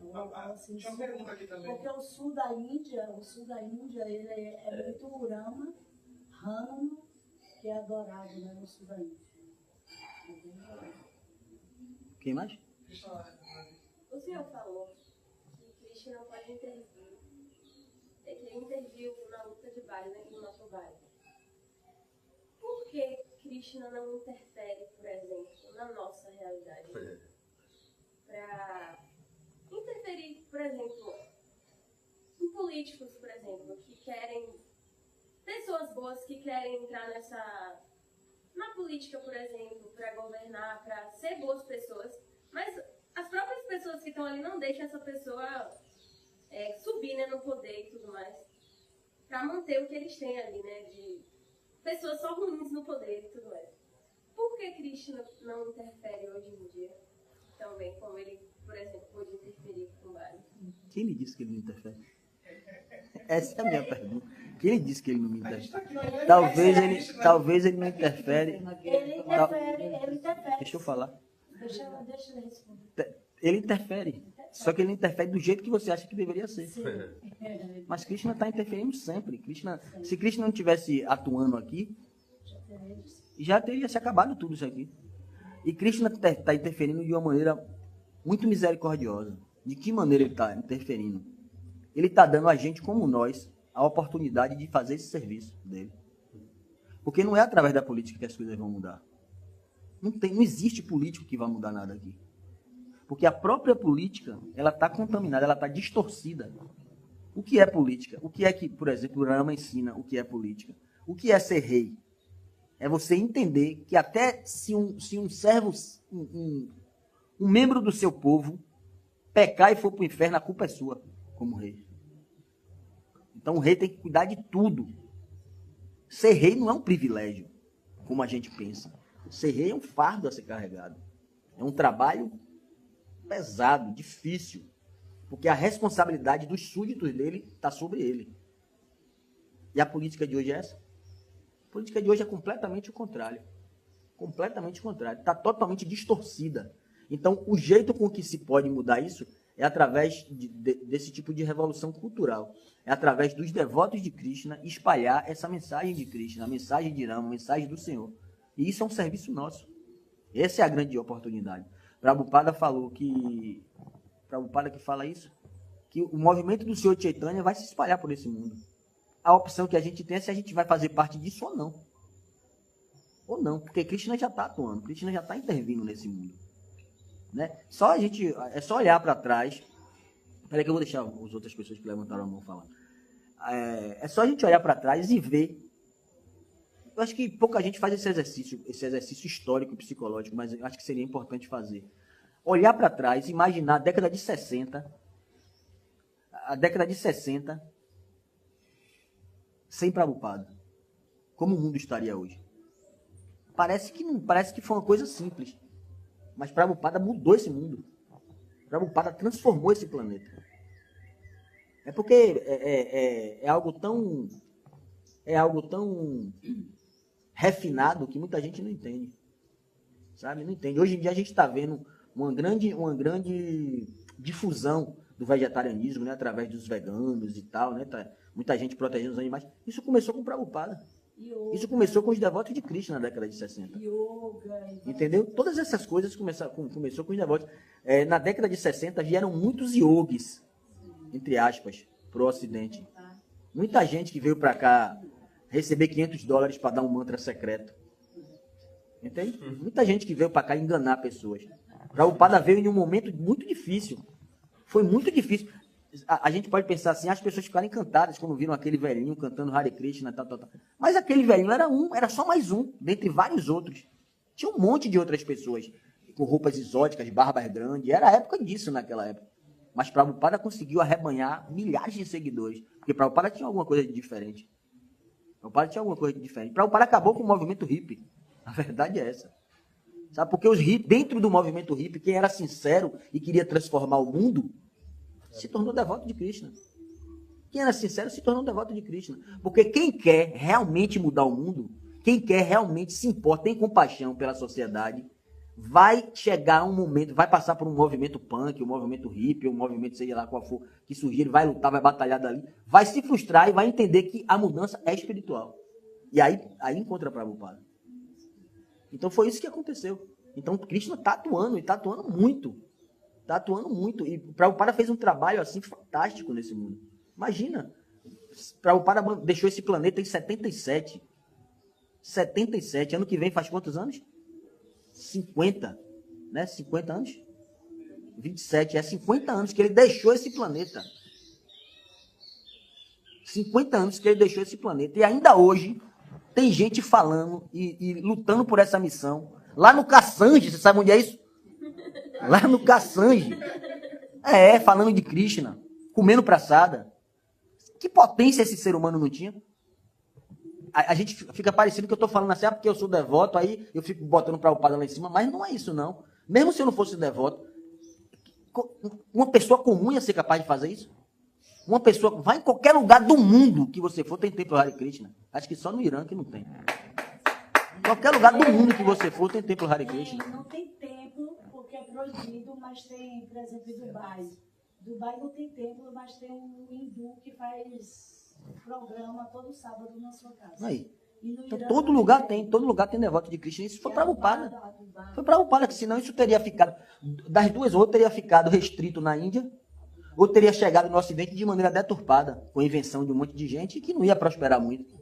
Um local, assim, Tinha uma super- pergunta aqui também. Porque o sul da Índia, ele é muito Urama, Hanuman, que é adorado, né, no sul da Índia. Quem mais? O senhor falou que Krishna não pode intervir. É que ele interviu na luta de Bali, né, que matou Bali. Por que Krishna não interfere, por exemplo, na nossa realidade? Para interferir, por exemplo, em políticos, por exemplo, que querem... Pessoas boas que querem entrar na política, por exemplo, para governar, para ser boas pessoas, mas as próprias pessoas que estão ali não deixam essa pessoa subir, né, no poder e tudo mais, para manter o que eles têm ali, né, de pessoas só ruins no poder e tudo mais. Por que Krishna não interfere hoje em dia também, como ele, por exemplo, pôde interferir com Bali? Quem me disse que ele não interfere? Essa é a minha pergunta. Quem lhe disse que ele não me interfere? Talvez ele não interfere. Ele interfere. Deixa eu falar. Deixa ele responder. Ele interfere. Só que ele interfere do jeito que você acha que deveria ser. Sim. Mas Krishna está interferindo sempre. Se Krishna não estivesse atuando aqui, já teria se acabado tudo isso aqui. E Krishna está interferindo de uma maneira muito misericordiosa. De que maneira ele está interferindo? Ele está dando a gente, como nós, a oportunidade de fazer esse serviço dele. Porque não é através da política que as coisas vão mudar. Não existe político que vai mudar nada aqui. Porque a própria política, ela está contaminada, ela está distorcida. O que é política? O que é que, por exemplo, o Rama ensina o que é política? O que é ser rei? É você entender que até se um servo, um membro do seu povo, pecar e for para o inferno, a culpa é sua, como rei. Então o rei tem que cuidar de tudo. Ser rei não é um privilégio, como a gente pensa. Ser rei é um fardo a ser carregado. É um trabalho pesado, difícil. Porque a responsabilidade dos súditos dele está sobre ele. E a política de hoje é essa? A política de hoje é completamente o contrário. Completamente o contrário. Está totalmente distorcida. Então, o jeito com que se pode mudar isso é através desse tipo de revolução cultural. É através dos devotos de Krishna espalhar essa mensagem de Krishna, a mensagem de Rama, a mensagem do Senhor. E isso é um serviço nosso. Essa é a grande oportunidade. Prabhupada falou que... Prabhupada que fala isso, que o movimento do Senhor Chaitanya vai se espalhar por esse mundo. A opção que a gente tem é se a gente vai fazer parte disso ou não. Ou não, porque Krishna já está atuando, Krishna já está intervindo nesse mundo. Né? É só olhar para trás. Espera que eu vou deixar as outras pessoas que levantaram a mão falar. É só a gente olhar para trás e ver. Eu acho que pouca gente faz esse exercício histórico e psicológico, mas eu acho que seria importante fazer. Olhar para trás, imaginar a década de 60, sem Prabhupada. Como o mundo estaria hoje? Parece que foi uma coisa simples. Mas Prabhupada mudou esse mundo. Prabhupada transformou esse planeta. É porque é algo tão refinado que muita gente não entende. Sabe? Não entende. Hoje em dia a gente está vendo uma grande difusão do vegetarianismo, né? Através dos veganos e tal, né? Tá, muita gente protegendo os animais. Isso começou com Prabhupada. Isso começou com os devotos de Krishna na década de 60. Entendeu? Todas essas coisas começou com os devotos. Na década de 60 vieram muitos yogis, entre aspas, para o Ocidente. Muita gente que veio para cá receber $500 para dar um mantra secreto. Entende? Muita gente que veio para cá enganar pessoas. Prabhupada veio em um momento muito difícil. Foi muito difícil. A gente pode pensar assim, as pessoas ficaram encantadas quando viram aquele velhinho cantando Hare Krishna, tal. Mas aquele velhinho era só mais um, dentre vários outros. Tinha um monte de outras pessoas, com roupas exóticas, barbas grandes. Era a época disso naquela época. Mas Prabhupada conseguiu arrebanhar milhares de seguidores. Porque Prabhupada tinha alguma coisa de diferente. Prabhupada acabou com o movimento hippie. A verdade é essa. Sabe? Porque os hippies, dentro do movimento hippie, quem era sincero e queria transformar o mundo, se tornou devoto de Krishna. Quem era sincero se tornou devoto de Krishna. Porque quem quer realmente mudar o mundo, quem quer realmente se importa, tem compaixão pela sociedade, vai chegar um momento, vai passar por um movimento punk, um movimento hippie, um movimento, seja lá qual for, que surgir, ele vai lutar, vai batalhar dali, vai se frustrar e vai entender que a mudança é espiritual. E aí encontra Prabhupada. Então foi isso que aconteceu. Então Krishna está atuando, e está atuando muito. Está atuando muito. E Prabhupada fez um trabalho assim fantástico nesse mundo. Imagina, Prabhupada deixou esse planeta em 77. 77. Ano que vem faz quantos anos? 50. Né? 50 anos? 27. É 50 anos que ele deixou esse planeta. 50 anos que ele deixou esse planeta. E ainda hoje tem gente falando e lutando por essa missão. Lá no Kassanji, você sabe onde é isso? Lá no Kassanji. Falando de Krishna. Comendo praçada. Que potência esse ser humano não tinha? A gente fica parecido que eu estou falando assim, porque eu sou devoto, aí eu fico botando Prabhupada lá em cima, mas não é isso não. Mesmo se eu não fosse devoto, uma pessoa comum ia ser capaz de fazer isso? Uma pessoa, vai em qualquer lugar do mundo que você for, tem templo Hare Krishna. Acho que só no Irã que não tem. Em qualquer lugar do mundo que você for, tem templo Hare Krishna. Não tem templo, porque é proibido, mas tem, por exemplo, em Dubai. Dubai não tem templo, mas tem um hindu que faz programa todo sábado na sua casa. Aí. Então, todo lugar tem devoto de Krishna. Isso foi Prabhupada. Foi Prabhupada, que senão isso teria ficado, das duas, ou teria ficado restrito na Índia, ou teria chegado no Ocidente de maneira deturpada, com a invenção de um monte de gente que não ia prosperar muito.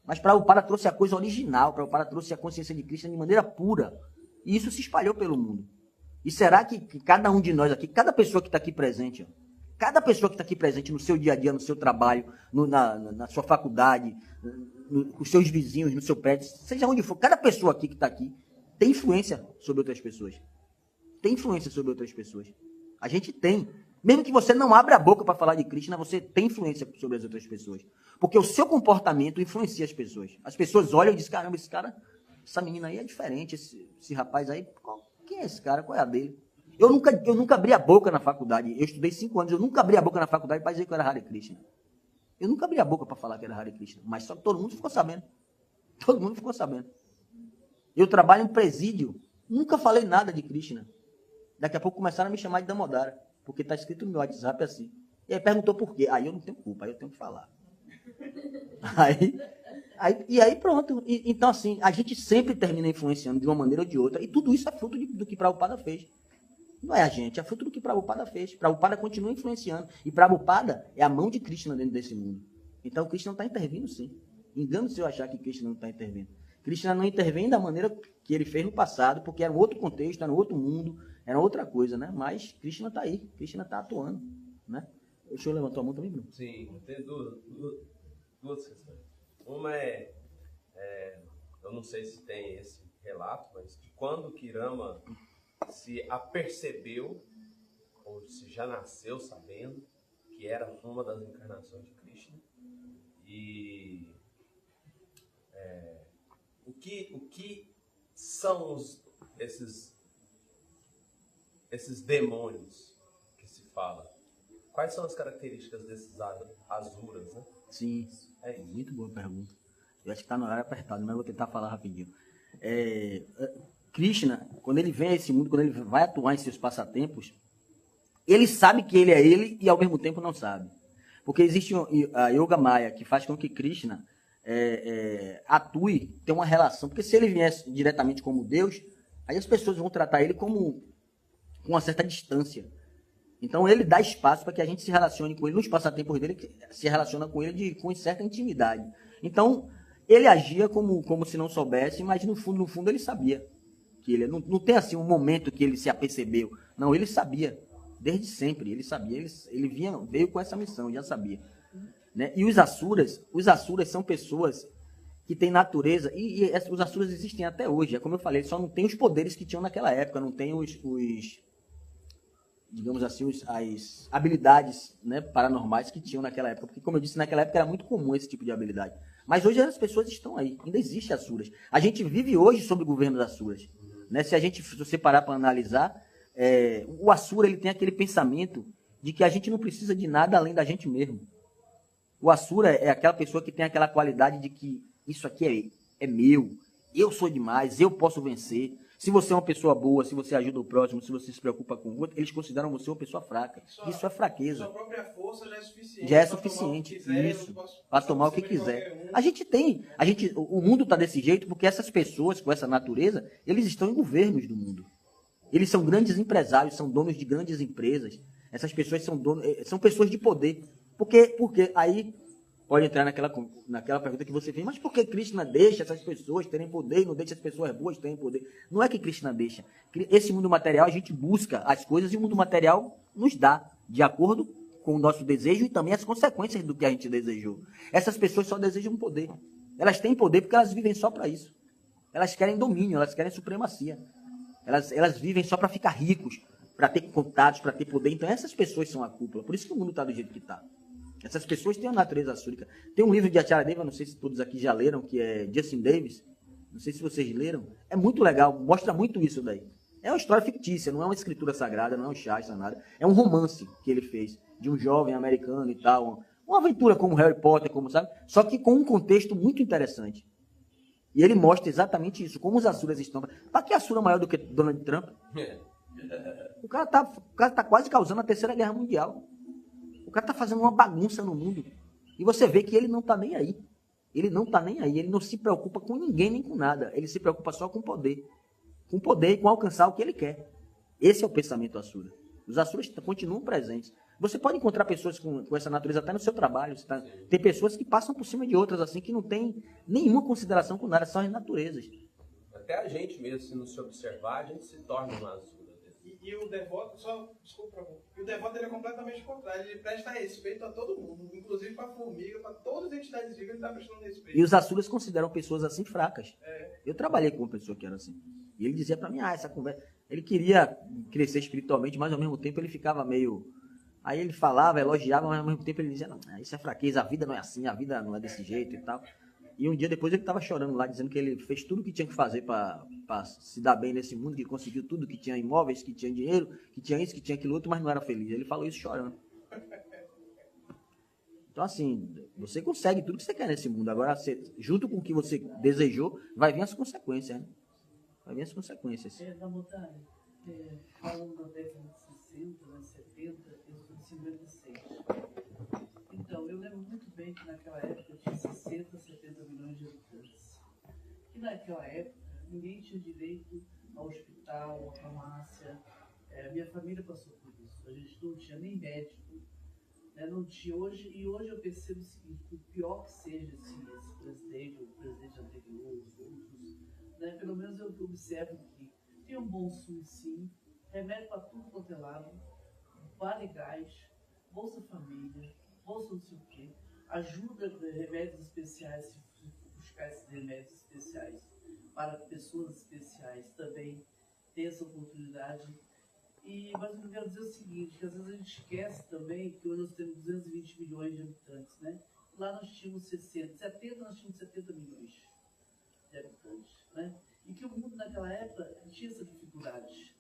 Mas Prabhupada trouxe a coisa original, Prabhupada trouxe a consciência de Krishna de maneira pura. E isso se espalhou pelo mundo. E será que cada um de nós aqui, cada pessoa que está aqui presente, cada pessoa que está aqui presente no seu dia a dia, no seu trabalho, na sua faculdade, com os seus vizinhos, no seu prédio, seja onde for, cada pessoa aqui que está aqui tem influência sobre outras pessoas. Tem influência sobre outras pessoas. A gente tem. Mesmo que você não abra a boca para falar de Krishna, você tem influência sobre as outras pessoas. Porque o seu comportamento influencia as pessoas. As pessoas olham e dizem, caramba, esse cara, essa menina aí é diferente, esse rapaz aí, quem é esse cara? Qual é a dele? Eu nunca abri a boca na faculdade. Eu estudei 5 anos, eu nunca abri a boca na faculdade para dizer que eu era Hare Krishna. Eu nunca abri a boca para falar que era Hare Krishna. Mas só que todo mundo ficou sabendo. Todo mundo ficou sabendo. Eu trabalho em presídio. Nunca falei nada de Krishna. Daqui a pouco começaram a me chamar de Damodara. Porque está escrito no meu WhatsApp assim. E aí perguntou por quê. Aí eu não tenho culpa, aí eu tenho que falar. E aí pronto. Então assim, a gente sempre termina influenciando de uma maneira ou de outra. E tudo isso é fruto do que Prabhupada fez. Não é a gente, é fruto do que Prabhupada fez. Prabhupada continua influenciando. E Prabhupada é a mão de Krishna dentro desse mundo. Então Krishna está intervindo sim. Engano se eu achar que Krishna não está intervindo. Krishna não intervém da maneira que ele fez no passado, porque era um outro contexto, era um outro mundo, era outra coisa, né? Mas Krishna está aí, Krishna está atuando, né? O senhor levantou a mão também, Bruno? Sim, tem duas questões. Uma eu não sei se tem esse relato, mas de quando que Rama se apercebeu, ou se já nasceu sabendo, que era uma das encarnações de Krishna. E o que são esses demônios que se fala? Quais são as características desses asuras, né? Sim, muito boa pergunta. Eu acho que está no horário apertado, mas vou tentar falar rapidinho. Krishna, quando ele vem a esse mundo, quando ele vai atuar em seus passatempos, ele sabe que ele é ele e ao mesmo tempo não sabe. Porque existe a Yoga Maya, que faz com que Krishna atue, tenha uma relação. Porque se ele viesse diretamente como Deus, aí as pessoas vão tratar ele como com uma certa distância. Então ele dá espaço para que a gente se relacione com ele, nos passatempos dele, se relaciona com ele com certa intimidade. Então, ele agia como se não soubesse, mas no fundo ele sabia. Que ele não tem assim um momento que ele se apercebeu. Não, ele sabia. Desde sempre, ele sabia. Ele veio com essa missão, já sabia. Né? E os Asuras são pessoas que têm natureza, e os Asuras existem até hoje. É como eu falei, só não tem os poderes que tinham naquela época, não tem digamos assim, as habilidades, né, paranormais que tinham naquela época. Porque, como eu disse, naquela época era muito comum esse tipo de habilidade. Mas hoje as pessoas estão aí, ainda existe Asuras. A gente vive hoje sob o governo das Asuras. Né? Se você parar para analisar, o Asura ele tem aquele pensamento de que a gente não precisa de nada além da gente mesmo. O Asura é aquela pessoa que tem aquela qualidade de que isso aqui é meu, eu sou demais, eu posso vencer. Se você é uma pessoa boa, se você ajuda o próximo, se você se preocupa com o outro, eles consideram você uma pessoa fraca. Isso é fraqueza. Sua própria força já é suficiente. Já é suficiente, isso, para tomar o que quiser. O mundo está desse jeito porque essas pessoas com essa natureza, eles estão em governos do mundo. Eles são grandes empresários, são donos de grandes empresas. Essas pessoas são pessoas de poder. Porque aí pode entrar naquela pergunta que você fez, mas por que Krishna deixa essas pessoas terem poder e não deixa as pessoas boas terem poder? Não é que Krishna deixa. Esse mundo material, a gente busca as coisas e o mundo material nos dá, de acordo com o nosso desejo e também as consequências do que a gente desejou. Essas pessoas só desejam poder. Elas têm poder porque elas vivem só para isso. Elas querem domínio, elas querem supremacia. Elas vivem só para ficar ricos, para ter contatos, para ter poder. Então essas pessoas são a cúpula. Por isso que o mundo está do jeito que está. Essas pessoas têm a natureza assúrica. Tem um livro de Acharadeva, não sei se todos aqui já leram, que é Justin Davis. Não sei se vocês leram. É muito legal, mostra muito isso daí. É uma história fictícia, não é uma escritura sagrada, não é um Shastra, nada. É um romance que ele fez, de um jovem americano e tal. Uma aventura como Harry Potter, como sabe, só que com um contexto muito interessante. E ele mostra exatamente isso, como os Asuras estão. Para que Asura maior do que Donald Trump? O cara tá quase causando a Terceira Guerra Mundial. O cara tá fazendo uma bagunça no mundo. E você vê que ele não tá nem aí. Ele não tá nem aí. Ele não se preocupa com ninguém nem com nada. Ele se preocupa só com poder. Com poder e com alcançar o que ele quer. Esse é o pensamento Asura. Os Asuras continuam presentes. Você pode encontrar pessoas com essa natureza até no seu trabalho. Tem pessoas que passam por cima de outras assim, que não tem nenhuma consideração com nada. São as naturezas. Até a gente mesmo, se não se observar, a gente se torna um Asura. E o devoto, o devoto ele é completamente contrário, ele presta respeito a todo mundo, inclusive para a formiga, para todas as entidades vivas, ele está prestando respeito. E os Asuras consideram pessoas assim fracas. Eu trabalhei com uma pessoa que era assim. E ele dizia para mim, essa conversa... Ele queria crescer espiritualmente, mas ao mesmo tempo ele ficava meio... Aí ele falava, elogiava, mas ao mesmo tempo ele dizia, não, isso é fraqueza, a vida não é assim, a vida não é desse jeito e tal. E um dia depois ele estava chorando lá, dizendo que ele fez tudo o que tinha que fazer para se dar bem nesse mundo, que conseguiu tudo, que tinha imóveis, que tinha dinheiro, que tinha isso, que tinha aquilo outro, mas não era feliz. Ele falou isso chorando. Então, assim, você consegue tudo que você quer nesse mundo. Agora, junto com o que você desejou, vai vir as consequências, né? Vai vir as consequências. Da montanha, falando da década de 60, né, 70, eu sou de 56. Então, eu lembro muito bem que naquela época tinha 60, 70 milhões de habitantes. E naquela época, ninguém tinha direito ao hospital, à farmácia. Minha família passou por isso. A gente não tinha nem médico, né, não tinha hoje. E hoje eu percebo o seguinte, que o pior que seja esse presidente, o presidente anterior, os outros, né, pelo menos eu observo que tem um bom SUS, sim, remédio para tudo quanto é lado, vale gás, Bolsa Família, bolsa não sei o quê, ajuda remédios especiais, se buscar esses remédios especiais para pessoas especiais também, ter essa oportunidade. Mas eu quero dizer o seguinte, que às vezes a gente esquece também que hoje nós temos 220 milhões de habitantes, né? Lá nós tínhamos 70 nós tínhamos 70 milhões de habitantes, né? E que o mundo naquela época tinha essa dificuldade.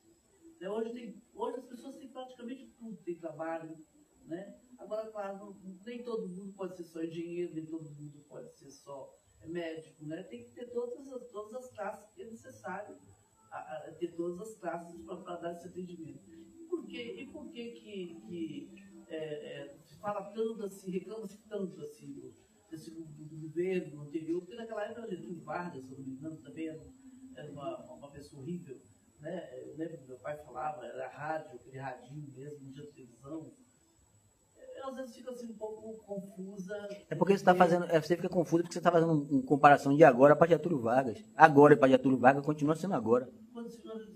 Né? Hoje as pessoas têm praticamente tudo, tem trabalho, né? Agora, claro, nem todo mundo pode ser só engenheiro, nem todo mundo pode ser só médico, né? Tem que ter todas as classes que é necessário ter todas as classes para dar esse atendimento. E por que se fala tanto assim, reclama-se tanto assim do governo anterior? Porque naquela época Getúlio Vargas, se eu não me engano, também era uma pessoa horrível, né? Eu lembro que meu pai falava, era rádio, aquele radinho mesmo, não tinha televisão. Eu às vezes fico assim um pouco confusa. É porque você está fazendo, você fica confuso porque você está fazendo uma comparação de agora para Getúlio Vargas. Agora para Getúlio Vargas continua sendo agora.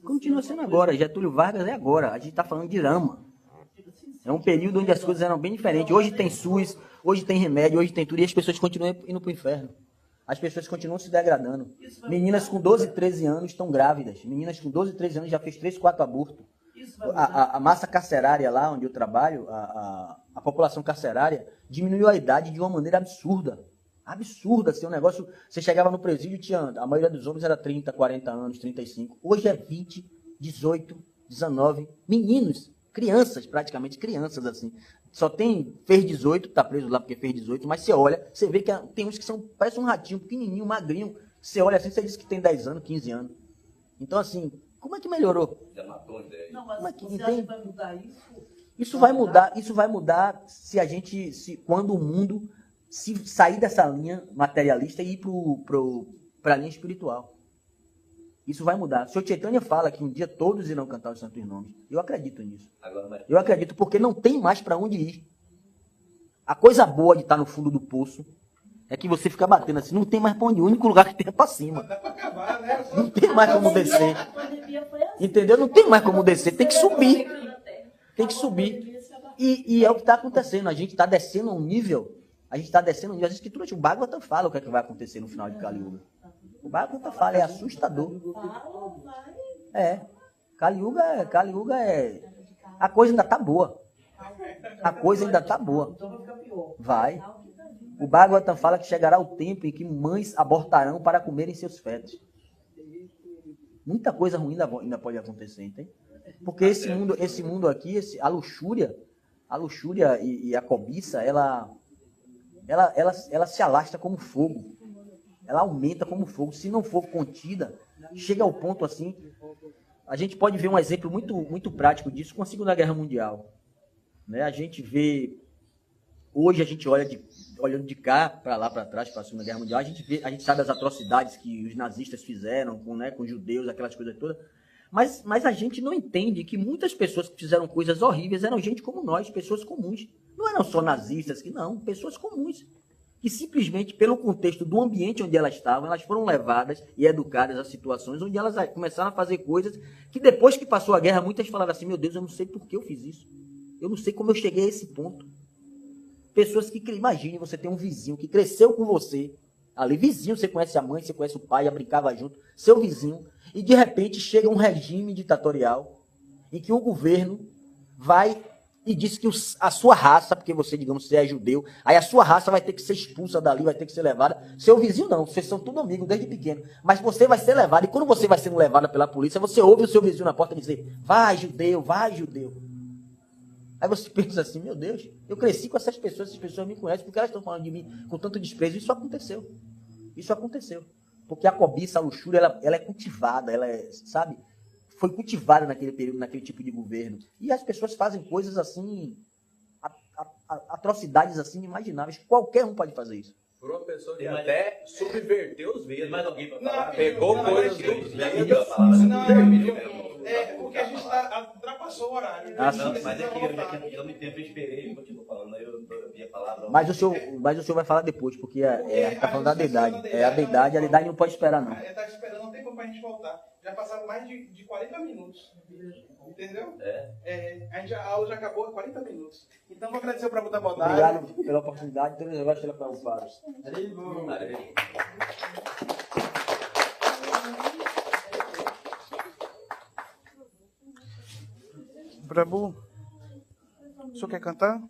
Continua sendo agora. Getúlio Vargas é agora. A gente está falando de Irama. É um período onde as coisas eram bem diferentes. Hoje tem SUS, hoje tem remédio, hoje tem tudo e as pessoas continuam indo para o inferno. As pessoas continuam se degradando. Meninas com 12, 13 anos estão grávidas. Meninas com 12, 13 anos já fez 3, 4 abortos. A massa carcerária lá onde eu trabalho, a população carcerária, diminuiu a idade de uma maneira absurda. Absurda. Assim, um negócio, você chegava no presídio, a maioria dos homens era 30, 40 anos, 35. Hoje é 20, 18, 19. Meninos, crianças, praticamente crianças assim. Só fez 18, tá preso lá porque fez 18, mas você olha, você vê que tem uns que parece um ratinho, pequenininho, magrinho. Você olha assim, você diz que tem 10 anos, 15 anos. Então, assim, como é que melhorou? Já matou a ideia. Não, mas que você acha que vai mudar isso? Isso vai mudar quando o mundo se sair dessa linha materialista e ir para a linha espiritual. Isso vai mudar. O Sr. Chaitanya fala que um dia todos irão cantar os santos nomes. Eu acredito nisso. Eu acredito porque não tem mais para onde ir. A coisa boa de estar no fundo do poço é que você fica batendo assim, não tem mais para onde ir. O único lugar que tem é para cima. Dá pra acabar, né? Não tem mais como descer. Entendeu? Não tem mais como descer. Tem que subir. Tem que subir. E é o que está acontecendo. A gente está descendo a um nível. A gente que o Bhagavatam fala o que é que vai acontecer no final de Kali Yuga. O Bhagavatam fala, é assustador. Kali Yuga é... A coisa ainda está boa. A coisa ainda está boa. Então vai ficar pior. Vai. O Bhagavatam fala que chegará o tempo em que mães abortarão para comerem seus fetos. Muita coisa ruim ainda pode acontecer, entende? Porque esse mundo aqui, a luxúria e a cobiça, ela se alastra como fogo. Ela aumenta como fogo. Se não for contida, chega ao ponto assim. A gente pode ver um exemplo muito, muito prático disso com a Segunda Guerra Mundial. Né? A gente vê... Hoje a gente olhando de cá para lá, para trás, para a Segunda Guerra Mundial, a gente sabe as atrocidades que os nazistas fizeram com judeus, aquelas coisas todas. Mas a gente não entende que muitas pessoas que fizeram coisas horríveis eram gente como nós, pessoas comuns. Não eram só nazistas, pessoas comuns. Que simplesmente, pelo contexto do ambiente onde elas estavam, elas foram levadas e educadas a situações onde elas começaram a fazer coisas que depois que passou a guerra, muitas falaram assim, meu Deus, eu não sei por que eu fiz isso. Eu não sei como eu cheguei a esse ponto. Pessoas que, imagine, você tem um vizinho que cresceu com você, ali vizinho, você conhece a mãe, você conhece o pai, já brincava junto, seu vizinho, e de repente chega um regime ditatorial em que o governo vai e diz que a sua raça, porque você, digamos, você é judeu, aí a sua raça vai ter que ser expulsa dali, vai ter que ser levada. Seu vizinho não, vocês são tudo amigos desde pequeno, mas você vai ser levado, e quando você vai sendo levada pela polícia, você ouve o seu vizinho na porta dizer, vai judeu, vai judeu. Aí você pensa assim, meu Deus, eu cresci com essas pessoas me conhecem, porque elas estão falando de mim com tanto desprezo. Isso aconteceu. Isso aconteceu. Porque a cobiça, a luxúria, ela é cultivada, sabe? Foi cultivada naquele período, naquele tipo de governo. E as pessoas fazem coisas assim, atrocidades assim inimagináveis. Qualquer um pode fazer isso. Por uma pessoa que até subverteu os Tem vídeos. mais alguém para falar? Pegou coisas Porque a gente ultrapassou o horário. Ah, Não, sim. mas é que eu já tinha muito tempo, eu esperei, continuo falando, aí eu vi a palavra. Mas o senhor vai falar depois, porque tá falando da deidade. A deidade não pode esperar, não. Está esperando, não tem como a gente voltar. Já passaram mais de 40 minutos. Entendeu? A aula já acabou há 40 minutos. Então, vou agradecer para a Bodai. Obrigado pela oportunidade. Então, eu gosto de para o Padre. Prabhu, o senhor quer cantar?